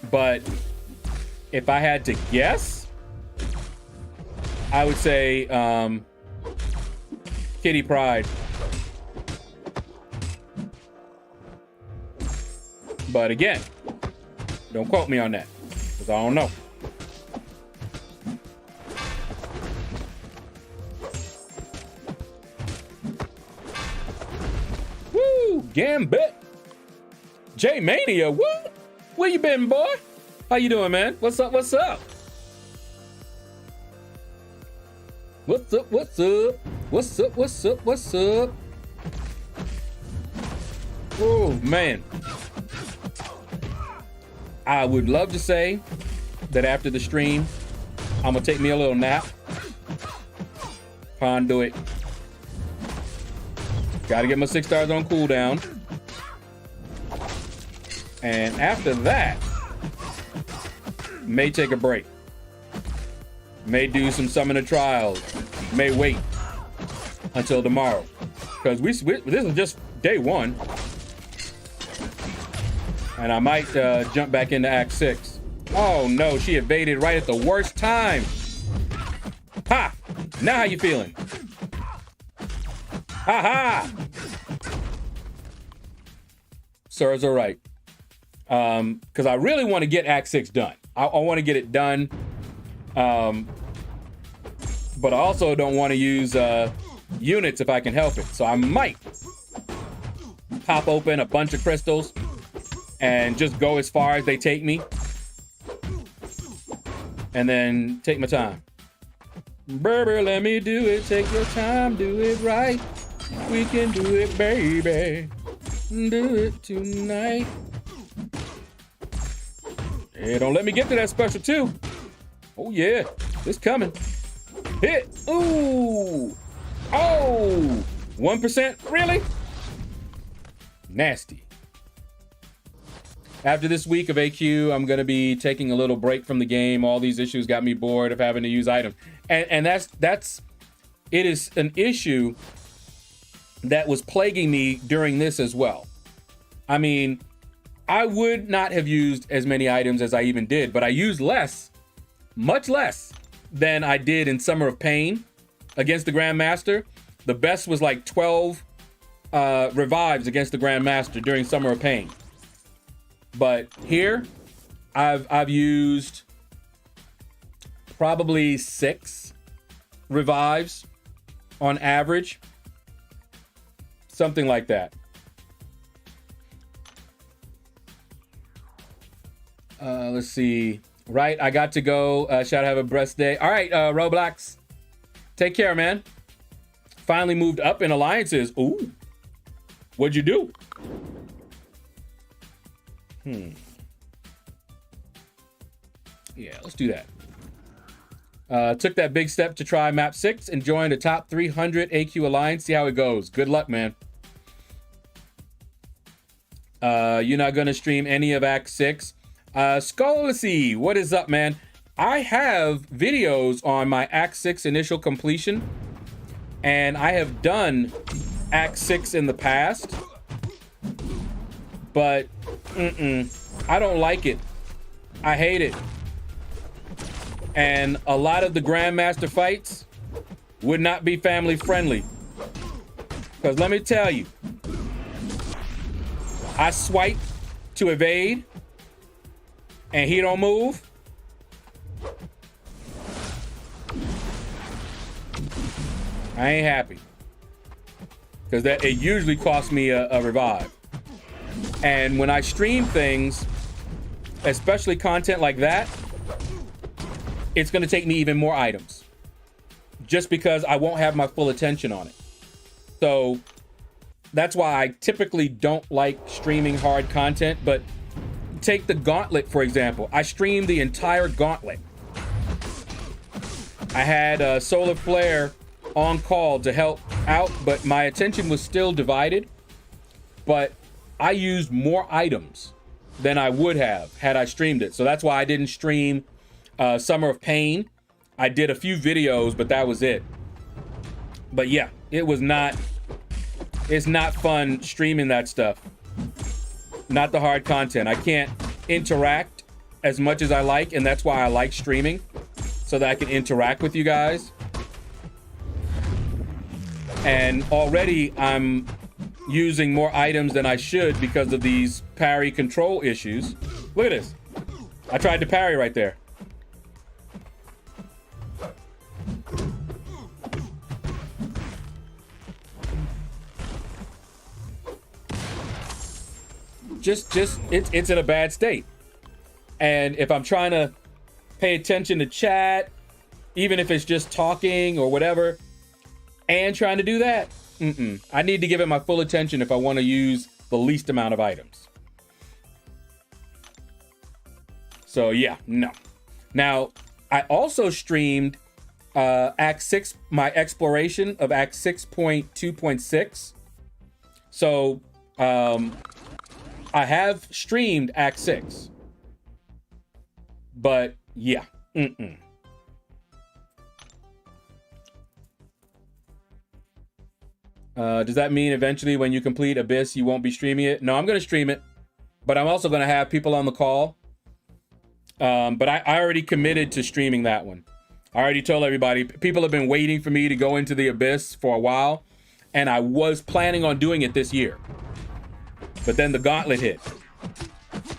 But if I had to guess, I would say Kitty Pryde. But again, don't quote me on that, because I don't know. Gambit. J-Mania, what? Where you been, boy? How you doing, man? What's up? What's up? What's up? What's up? What's up? What's up? What's up? Oh, man. I would love to say that after the stream, I'm gonna take me a little nap. Conduit. Gotta get my 6 stars on cooldown. And after that, may take a break. May do some summoner trials. May wait until tomorrow. Because this is just day 1. And I might jump back into Act 6. Oh no, she evaded right at the worst time. Ha! Now how you feeling? Ha ha! Sir's all right. Because I really want to get Act 6 done. I want to get it done. But I also don't want to use units if I can help it. So I might pop open a bunch of crystals and just go as far as they take me. And then take my time. Baby, let me do it. Take your time, do it right. We can do it, baby. Do it tonight. Hey, don't let me get to that special 2. Oh yeah, it's coming. Hit. Ooh. Oh. 1%? Really? Nasty. After this week of AQ, I'm going to be taking a little break from the game. All these issues got me bored of having to use items. And it is an issue that was plaguing me during this as well. I mean, I would not have used as many items as I even did, but I used less, much less than I did in Summer of Pain against the Grandmaster. The best was like 12 revives against the Grandmaster during Summer of Pain. But here, I've used probably 6 revives on average. Something like that. Let's see. Right, I got to go. Shout out, have a blessed day. All right, Roblox. Take care, man. Finally moved up in alliances. Ooh. What'd you do? Yeah, let's do that. Took that big step to try map 6 and joined a top 300 AQ alliance. See how it goes. Good luck, man. You're not gonna stream any of Act 6. Scolacy, what is up, man? I have videos on my Act 6 initial completion, and I have done Act 6 in the past, but I don't like it. I hate it. And a lot of the Grandmaster fights would not be family friendly. Because let me tell you, I swipe to evade and he don't move. I ain't happy. Because that it usually costs me a revive. And when I stream things, especially content like that, it's going to take me even more items. Just because I won't have my full attention on it. So that's why I typically don't like streaming hard content. But take the Gauntlet, for example. I streamed the entire Gauntlet. I had Solar Flare on call to help out, but my attention was still divided. But I used more items than I would have had I streamed it. So that's why I didn't stream Summer of Pain. I did a few videos, but that was it. But yeah, it's not fun streaming that stuff. Not the hard content. I can't interact as much as I like, and that's why I like streaming, so that I can interact with you guys. And already I'm using more items than I should because of these parry control issues. Look at this. I tried to parry right there. It's in a bad state. And if I'm trying to pay attention to chat, even if it's just talking or whatever, and trying to do that, I need to give it my full attention if I want to use the least amount of items. So yeah, no. Now, I also streamed Act 6, my exploration of Act 6.2.6. So, I have streamed Act 6. But yeah, does that mean eventually when you complete Abyss, you won't be streaming it? No, I'm going to stream it, but I'm also going to have people on the call. But I already committed to streaming that one. I already told everybody, people have been waiting for me to go into the Abyss for a while, and I was planning on doing it this year. But then the Gauntlet hit.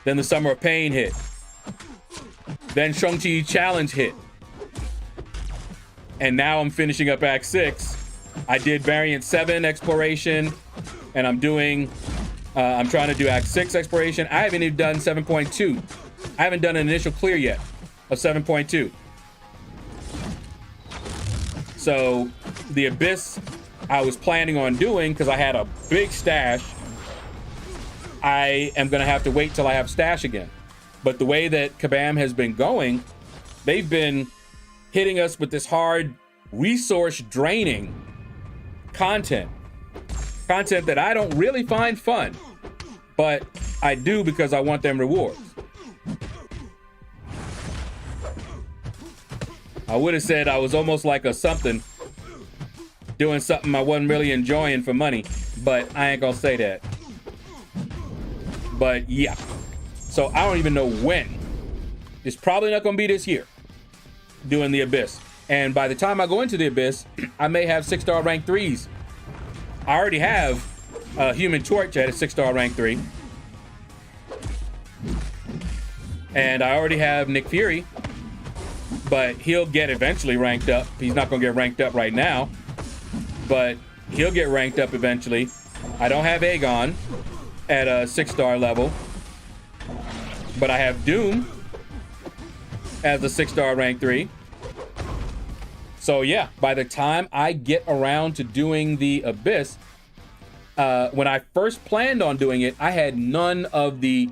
Then the Summer of Pain hit. Then Shang-Chi Challenge hit. And now I'm finishing up Act 6. I did Variant 7 exploration, and I'm trying to do Act 6 exploration. I haven't even done 7.2. I haven't done an initial clear yet of 7.2. So the Abyss I was planning on doing, because I had a big stash, I am going to have to wait till I have stash again. But the way that Kabam has been going, they've been hitting us with this hard resource draining content that I don't really find fun, but I do because I want them rewards. I would have said I was almost like a something, doing something I wasn't really enjoying for money, but I ain't gonna say that. But yeah, so I don't even know when. It's probably not gonna be this year, doing the Abyss. And by the time I go into the Abyss, I may have 6-star rank 3s. I already have Human Torch at a 6-star rank 3. And I already have Nick Fury, but he'll get eventually ranked up. He's not gonna get ranked up right now, but he'll get ranked up eventually. I don't have Aegon at a 6-star level, but I have Doom as a 6-star rank 3. So yeah, by the time I get around to doing the Abyss, when I first planned on doing it, I had none of the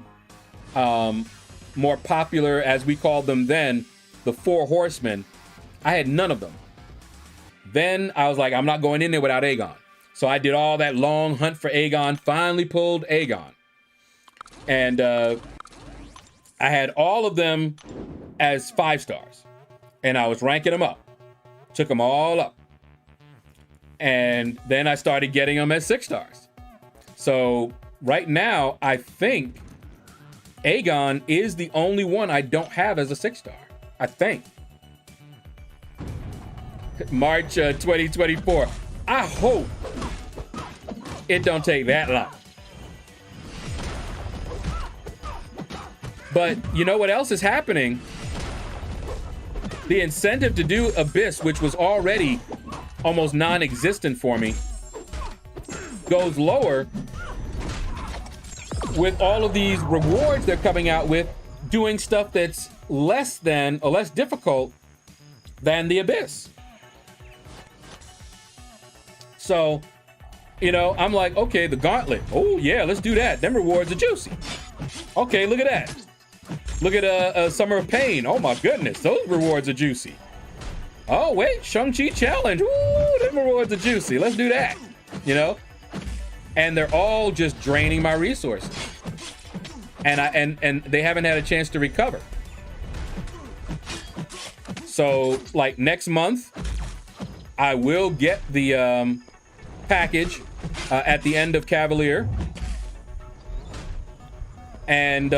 more popular, as we called them then, the 4 horsemen. I had none of them. Then I was like, I'm not going in there without Aegon. So I did all that long hunt for Aegon, finally pulled Aegon. And I had all of them as 5 stars. And I was ranking them up. Took them all up. And then I started getting them as 6 stars. So right now, I think Aegon is the only one I don't have as a 6 star. I think. March 2024. I hope it don't take that long. But you know what else is happening? The incentive to do Abyss, which was already almost non-existent for me, goes lower with all of these rewards they're coming out with, doing stuff that's less than or less difficult than the Abyss. So, you know, I'm like, okay, the gauntlet. Oh yeah, let's do that. Them rewards are juicy. Okay, look at that. Look at Summer of Pain. Oh my goodness, those rewards are juicy. Oh wait, Shang-Chi challenge. Ooh, them rewards are juicy. Let's do that. You know, and they're all just draining my resources, and they haven't had a chance to recover. So like next month, I will get the package at the end of Cavalier, and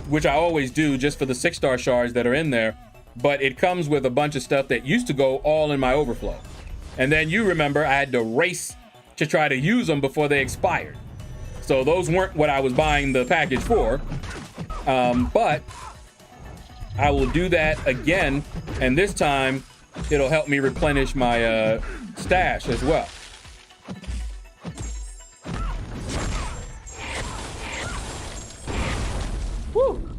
which I always do just for the 6-star shards that are in there, but it comes with a bunch of stuff that used to go all in my overflow. And then you remember I had to race to try to use them before they expired. So those weren't what I was buying the package for, but I will do that again, and this time it'll help me replenish my stash as well. Woo.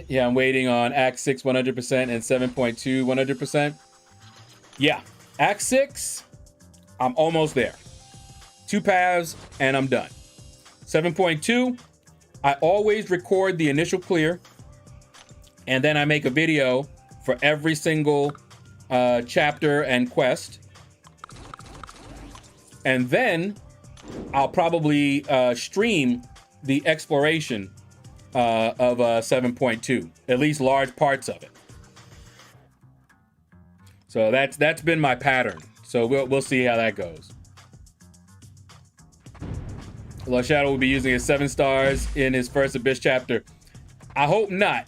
Yeah, I'm waiting on Act 6 100% and 7.2 100%. Yeah, Act 6, I'm almost there. 2 paths and I'm done. 7.2, I always record the initial clear, and then I make a video for every single chapter and quest. And then I'll probably stream the exploration of 7.2, at least large parts of it. So that's been my pattern. So we'll see how that goes. LordShaedow will be using his 7 stars in his first Abyss chapter. I hope not.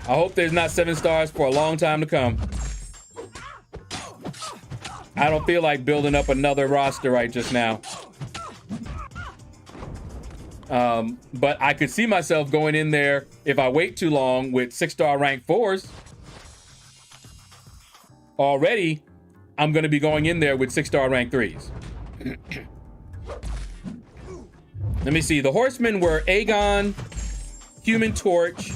I hope there's not 7 stars for a long time to come. I don't feel like building up another roster right just now. But I could see myself going in there if I wait too long with 6-star rank 4s. Already, I'm going to be going in there with 6-star rank 3s. Let me see. The horsemen were Aegon, Human Torch,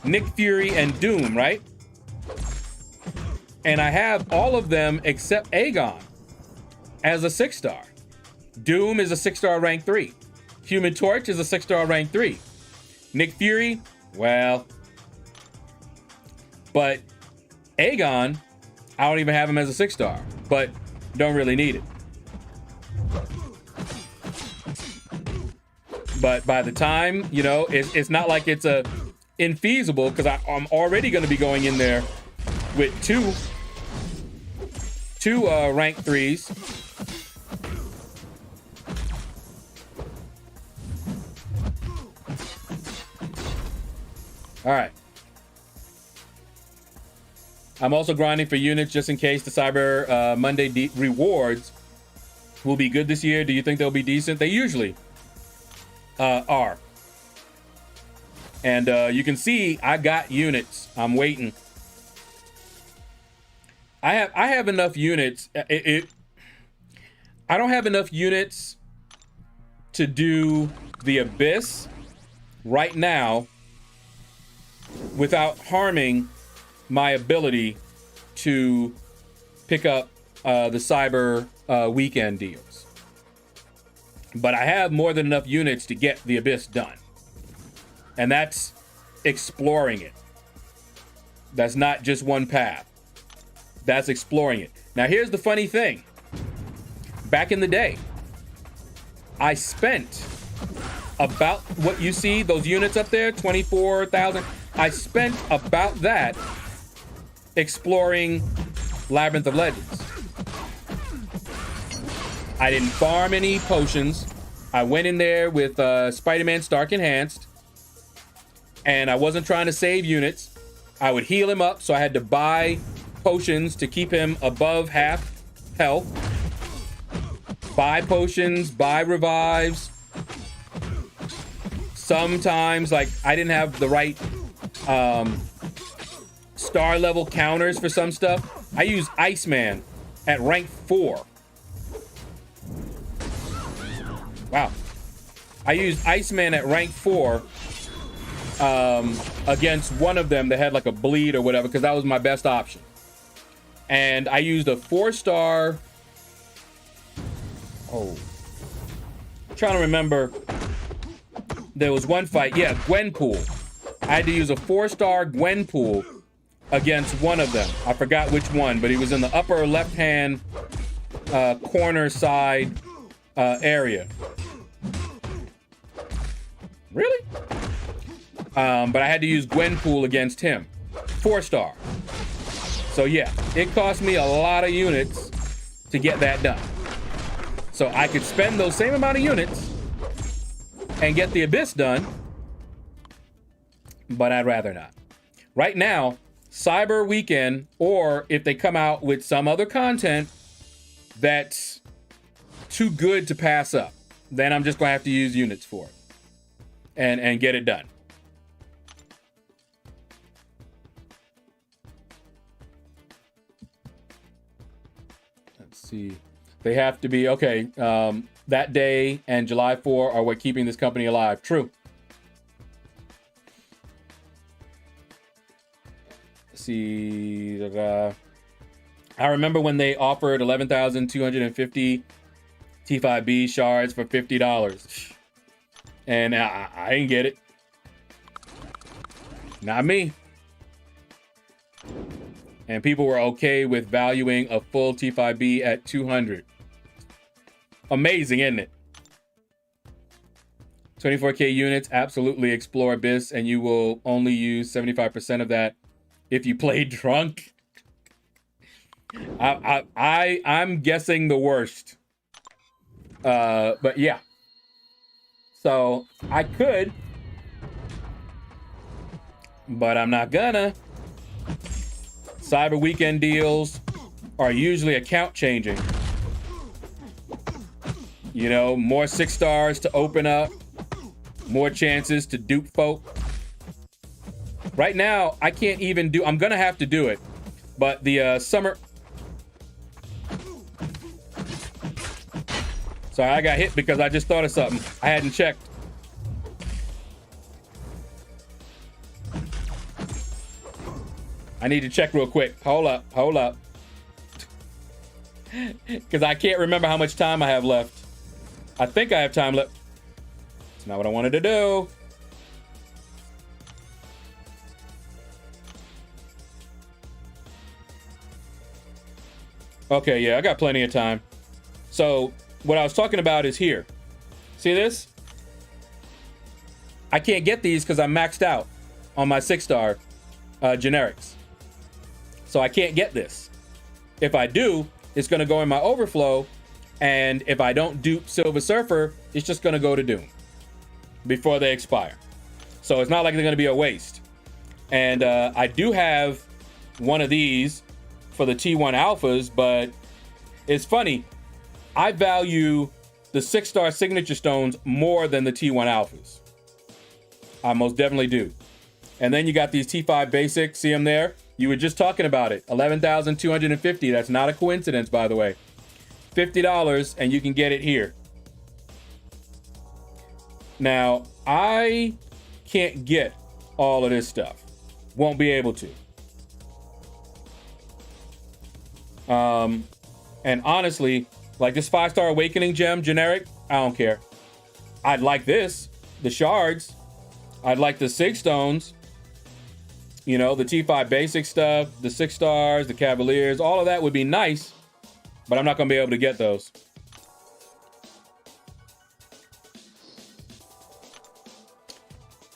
Nick Fury, and Doom, right? And I have all of them except Aegon as a 6-star. Doom is a 6-star rank 3. Human Torch is a 6-star rank 3. Nick Fury, well. But Aegon, I don't even have him as a 6-star, but don't really need it. But by the time, you know, it's not like it's infeasible, because I'm already going to be going in there with two rank 3s. All right. I'm also grinding for units just in case the Cyber Monday rewards will be good this year. Do you think they'll be decent? They usually are. And you can see I got units. I'm waiting. I have enough units. I don't have enough units to do the Abyss right now without harming my ability to pick up the cyber weekend deals. But I have more than enough units to get the Abyss done. And that's exploring it. That's not just one path. That's exploring it. Now, here's the funny thing. Back in the day, I spent about what you see, those units up there, 24,000. I spent about that exploring Labyrinth of Legends. I didn't farm any potions. I went in there with Spider-Man Stark Enhanced, and I wasn't trying to save units. I would heal him up, so I had to buy potions to keep him above half health. Buy potions, buy revives. Sometimes, like, I didn't have the right star level counters for some stuff. I used Iceman at rank 4. Wow. I used Iceman at rank 4 against one of them that had like a bleed or whatever, because that was my best option. And I used a 4-star. Oh. I'm trying to remember. There was one fight. Yeah, Gwenpool. I had to use a 4-star Gwenpool against one of them. I forgot which one, but he was in the upper left-hand corner side area. Really? But I had to use Gwenpool against him. 4-star. So yeah, it cost me a lot of units to get that done. So I could spend those same amount of units and get the Abyss done, but I'd rather not. Right now, Cyber Weekend, or if they come out with some other content that's too good to pass up, then I'm just gonna have to use units for it and get it done. Let's see. They have to be, okay, that day and July 4 are what keeping this company alive. True. Let's see. I remember when they offered 11,250 T5B shards for $50. And I didn't get it. Not me. And people were okay with valuing a full T5B at 200. Amazing, isn't it? 24K units, absolutely explore Abyss, and you will only use 75% of that if you play drunk. I'm guessing the worst. But yeah. So I could, but I'm not gonna. Cyber Weekend deals are usually account changing. You know, more 6-stars to open up, more chances to dupe folk. Right now, I can't even do, I'm gonna have to do it, but the summer. Sorry, I got hit because I just thought of something. I hadn't checked. I need to check real quick. Hold up. Because I can't remember how much time I have left. I think I have time left. It's not what I wanted to do. Okay, yeah, I got plenty of time. So what I was talking about is here. See this? I can't get these because I'm maxed out on my 6-star generics. So I can't get this. If I do, it's going to go in my overflow. And if I don't dupe Silver Surfer, it's just going to go to Doom before they expire. So it's not like they're going to be a waste. And I do have one of these for the T1 alphas, but it's funny. I value the 6-star signature stones more than the T1 alphas. I most definitely do. And then you got these T5 basic. See them there? You were just talking about it. 11,250. That's not a coincidence, by the way. $50, and you can get it here. Now, I can't get all of this stuff. Won't be able to. And honestly, like this 5-star awakening gem generic, I don't care. I'd like this, the shards. I'd like the Sig stones. You know, the T5 basic stuff, the 6 stars, the Cavaliers, all of that would be nice, but I'm not gonna be able to get those.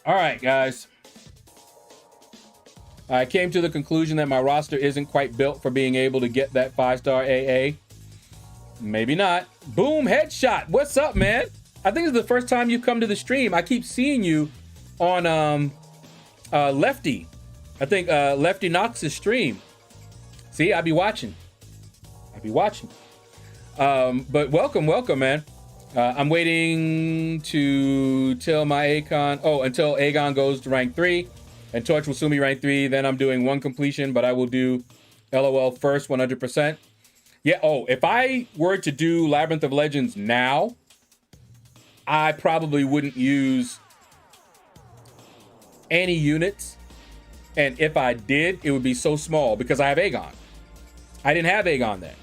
All right, guys. I came to the conclusion that my roster isn't quite built for being able to get that 5-star AA. Maybe not. Boom, headshot. What's up, man? I think it's the first time you've come to the stream. I keep seeing you on Lefty. I think Lefty Knox's stream. See, I be watching. But welcome, man. I'm waiting to tell my Akon. Oh, until Aegon goes to rank 3 and Torch will soon be rank 3. Then I'm doing 1 completion, but I will do LOL first 100%. Yeah, oh, if I were to do Labyrinth of Legends now, I probably wouldn't use any units. And if I did, it would be so small because I have Aegon. I didn't have Aegon then.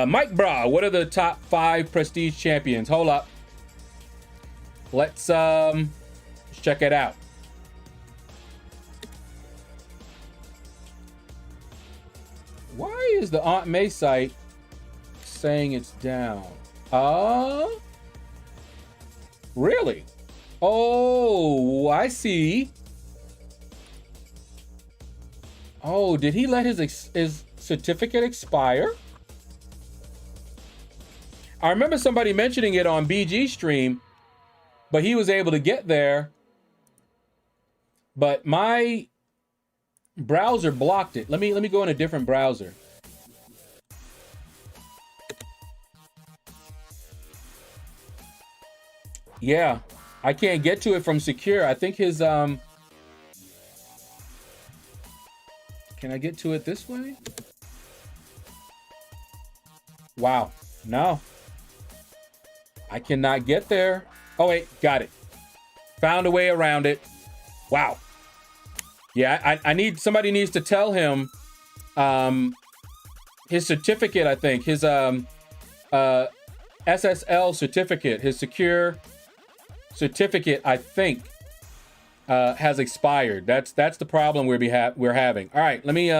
Mike Bra, what are the top 5 prestige champions? Hold up. Let's check it out. Why is the Aunt May site saying it's down? Really? Oh, I see. Oh, did he let his certificate expire? I remember somebody mentioning it on BG stream, but he was able to get there. But my browser blocked it. Let me go in a different browser. Yeah, I can't get to it from secure. I think his can I get to it this way? Wow, no. I cannot get there. Oh wait, got it. Found a way around it. Wow. Yeah, I need, somebody needs to tell him his certificate, I think, his SSL certificate, his secure certificate, I think, has expired. That's the problem we're having. All right, let me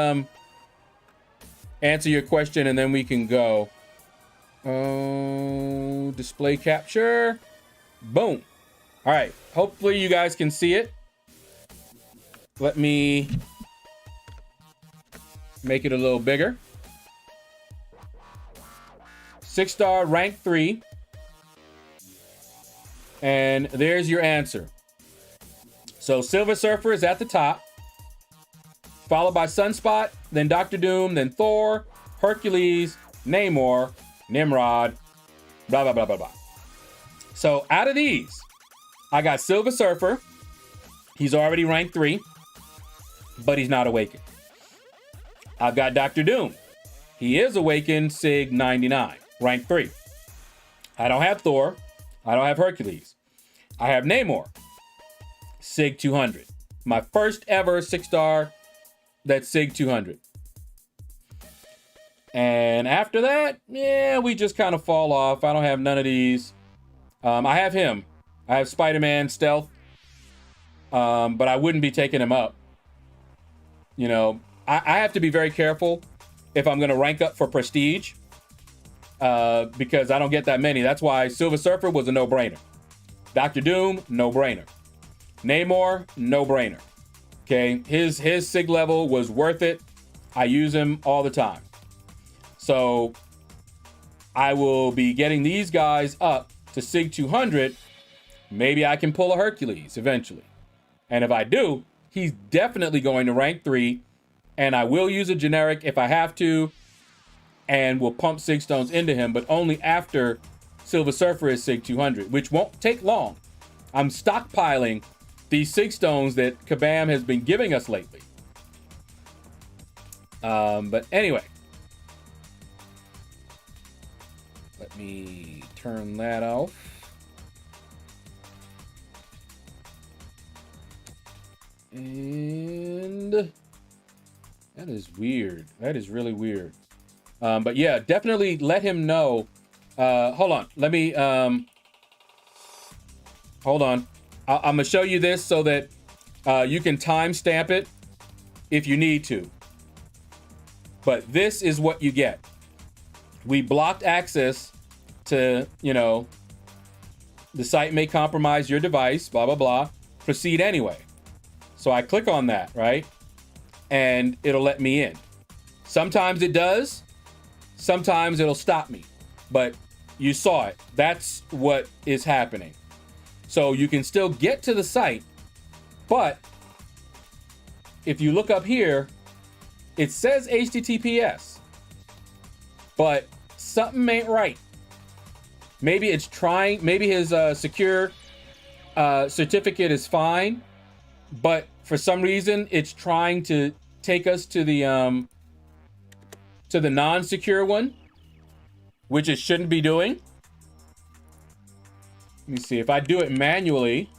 answer your question and then we can go. Oh, display capture. Boom. All right, hopefully you guys can see it. Let me make it a little bigger. 6-star, rank 3. And there's your answer. So Silver Surfer is at the top, followed by Sunspot, then Dr. Doom, then Thor, Hercules, Namor, Nimrod, blah, blah, blah, blah, blah. So out of these, I got Silver Surfer. He's already ranked 3, but he's not awakened. I've got Dr. Doom. He is awakened, Sig 99, rank 3. I don't have Thor. I don't have Hercules. I have Namor, Sig 200. My first ever 6-star that's Sig 200. And after that, yeah, we just kind of fall off. I don't have none of these. I have him. I have Spider-Man Stealth. But I wouldn't be taking him up. You know, I have to be very careful if I'm going to rank up for prestige. Because I don't get that many. That's why Silver Surfer was a no-brainer. Dr. Doom, no-brainer. Namor, no-brainer. Okay, his Sig level was worth it. I use him all the time. So I will be getting these guys up to Sig 200. Maybe I can pull a Hercules eventually. And if I do, he's definitely going to rank 3. And I will use a generic if I have to. And we'll pump Sig stones into him, but only after Silver Surfer is Sig 200, which won't take long. I'm stockpiling these Sig stones that Kabam has been giving us lately. But anyway. Let me turn that off. And That is weird. That is really weird. But yeah, definitely let him know. Hold on. Let me, hold on. I'm gonna show you this so that you can timestamp it if you need to. But this is what you get. We blocked access to, you know, the site may compromise your device, blah, blah, blah. Proceed anyway. So I click on that, right? And it'll let me in. Sometimes it does. Sometimes it'll stop me. But you saw it. That's what is happening. So you can still get to the site. But if you look up here, it says HTTPS. But something ain't right. Maybe it's trying, maybe his secure certificate is fine, but for some reason it's trying to take us to the non-secure one, which it shouldn't be doing. Let me see if I do it manually.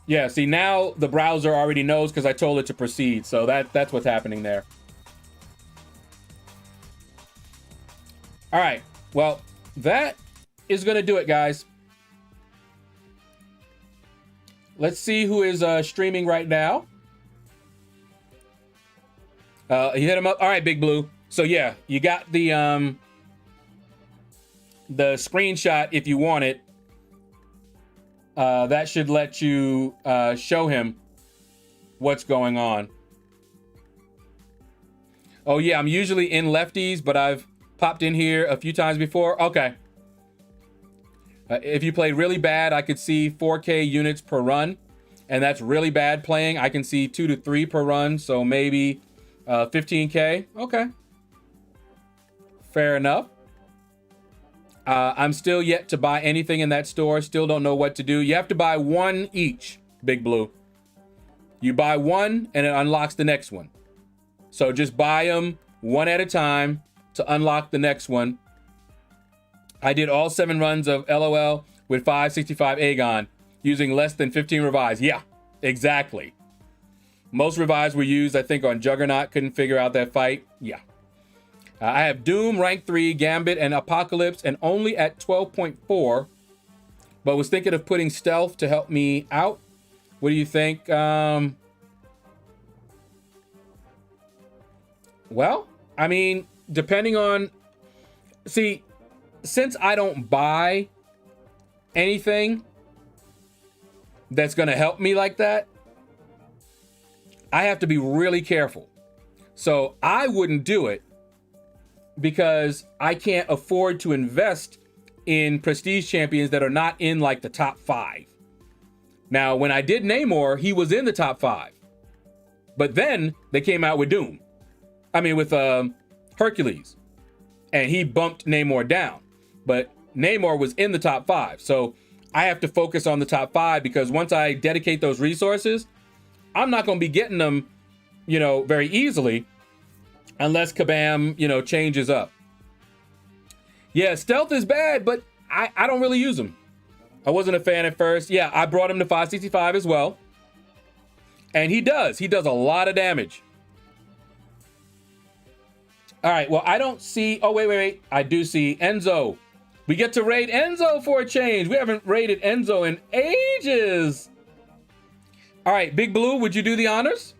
Yeah, see now the browser already knows because I told it to proceed. So that's what's happening there. All right. Well, that is going to do it, guys. Let's see who is streaming right now. You hit him up. All right, Big Blue. So yeah, you got the screenshot if you want it. That should let you show him what's going on. Oh yeah, I'm usually in lefties, but I've popped in here a few times before. Okay. If you play really bad, I could see 4K units per run, and that's really bad playing. I can see 2 to 3 per run, so maybe 15K. Okay. Fair enough. I'm still yet to buy anything in that store. Still don't know what to do. You have to buy one each, Big Blue. You buy one, and it unlocks the next one. So just buy them one at a time to unlock the next one. I did all 7 runs of LOL with 565 Aegon using less than 15 revives. Yeah, exactly. Most revives were used, I think, on Juggernaut. Couldn't figure out that fight. Yeah. I have Doom, rank 3, Gambit, and Apocalypse, and only at 12.4. But was thinking of putting Stealth to help me out. What do you think? Well, I mean, depending on, see, since I don't buy anything that's going to help me like that, I have to be really careful. So I wouldn't do it because I can't afford to invest in prestige champions that are not in like the top 5. Now, when I did Namor, he was in the top 5, but then they came out with Doom. I mean, with Hercules, and he bumped Namor down, but Namor was in the top 5. So I have to focus on the top 5 because once I dedicate those resources, I'm not going to be getting them, you know, very easily unless Kabam, you know, changes up. Yeah, Stealth is bad, but I don't really use him. I wasn't a fan at first. Yeah, I brought him to 565 as well. And he does a lot of damage. All right, well, I don't see, oh, wait. I do see Enzo. We get to raid Enzo for a change. We haven't raided Enzo in ages. All right, Big Blue, would you do the honors?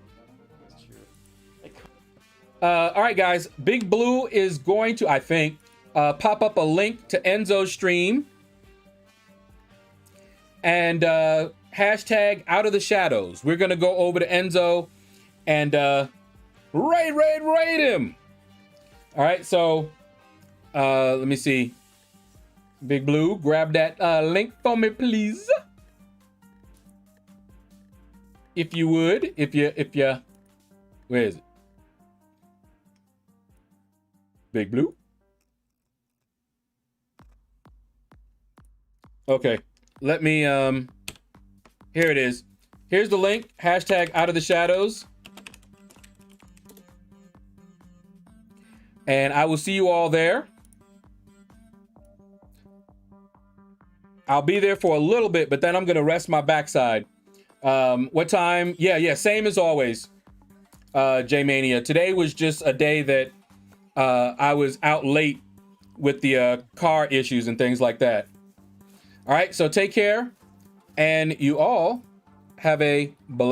All right, guys, Big Blue is going to, I think, pop up a link to Enzo's stream. And hashtag out of the shadows. We're going to go over to Enzo and raid him. All right, so let me see. Big Blue, grab that link for me, please. If you would, if you, where is it? Big Blue. Okay, let me, here it is. Here's the link, hashtag out of the shadows. And I will see you all there. I'll be there for a little bit, but then I'm going to rest my backside. What time? Yeah, same as always. J-Mania. Today was just a day that I was out late with the car issues and things like that. All right, so take care, and you all have a blessed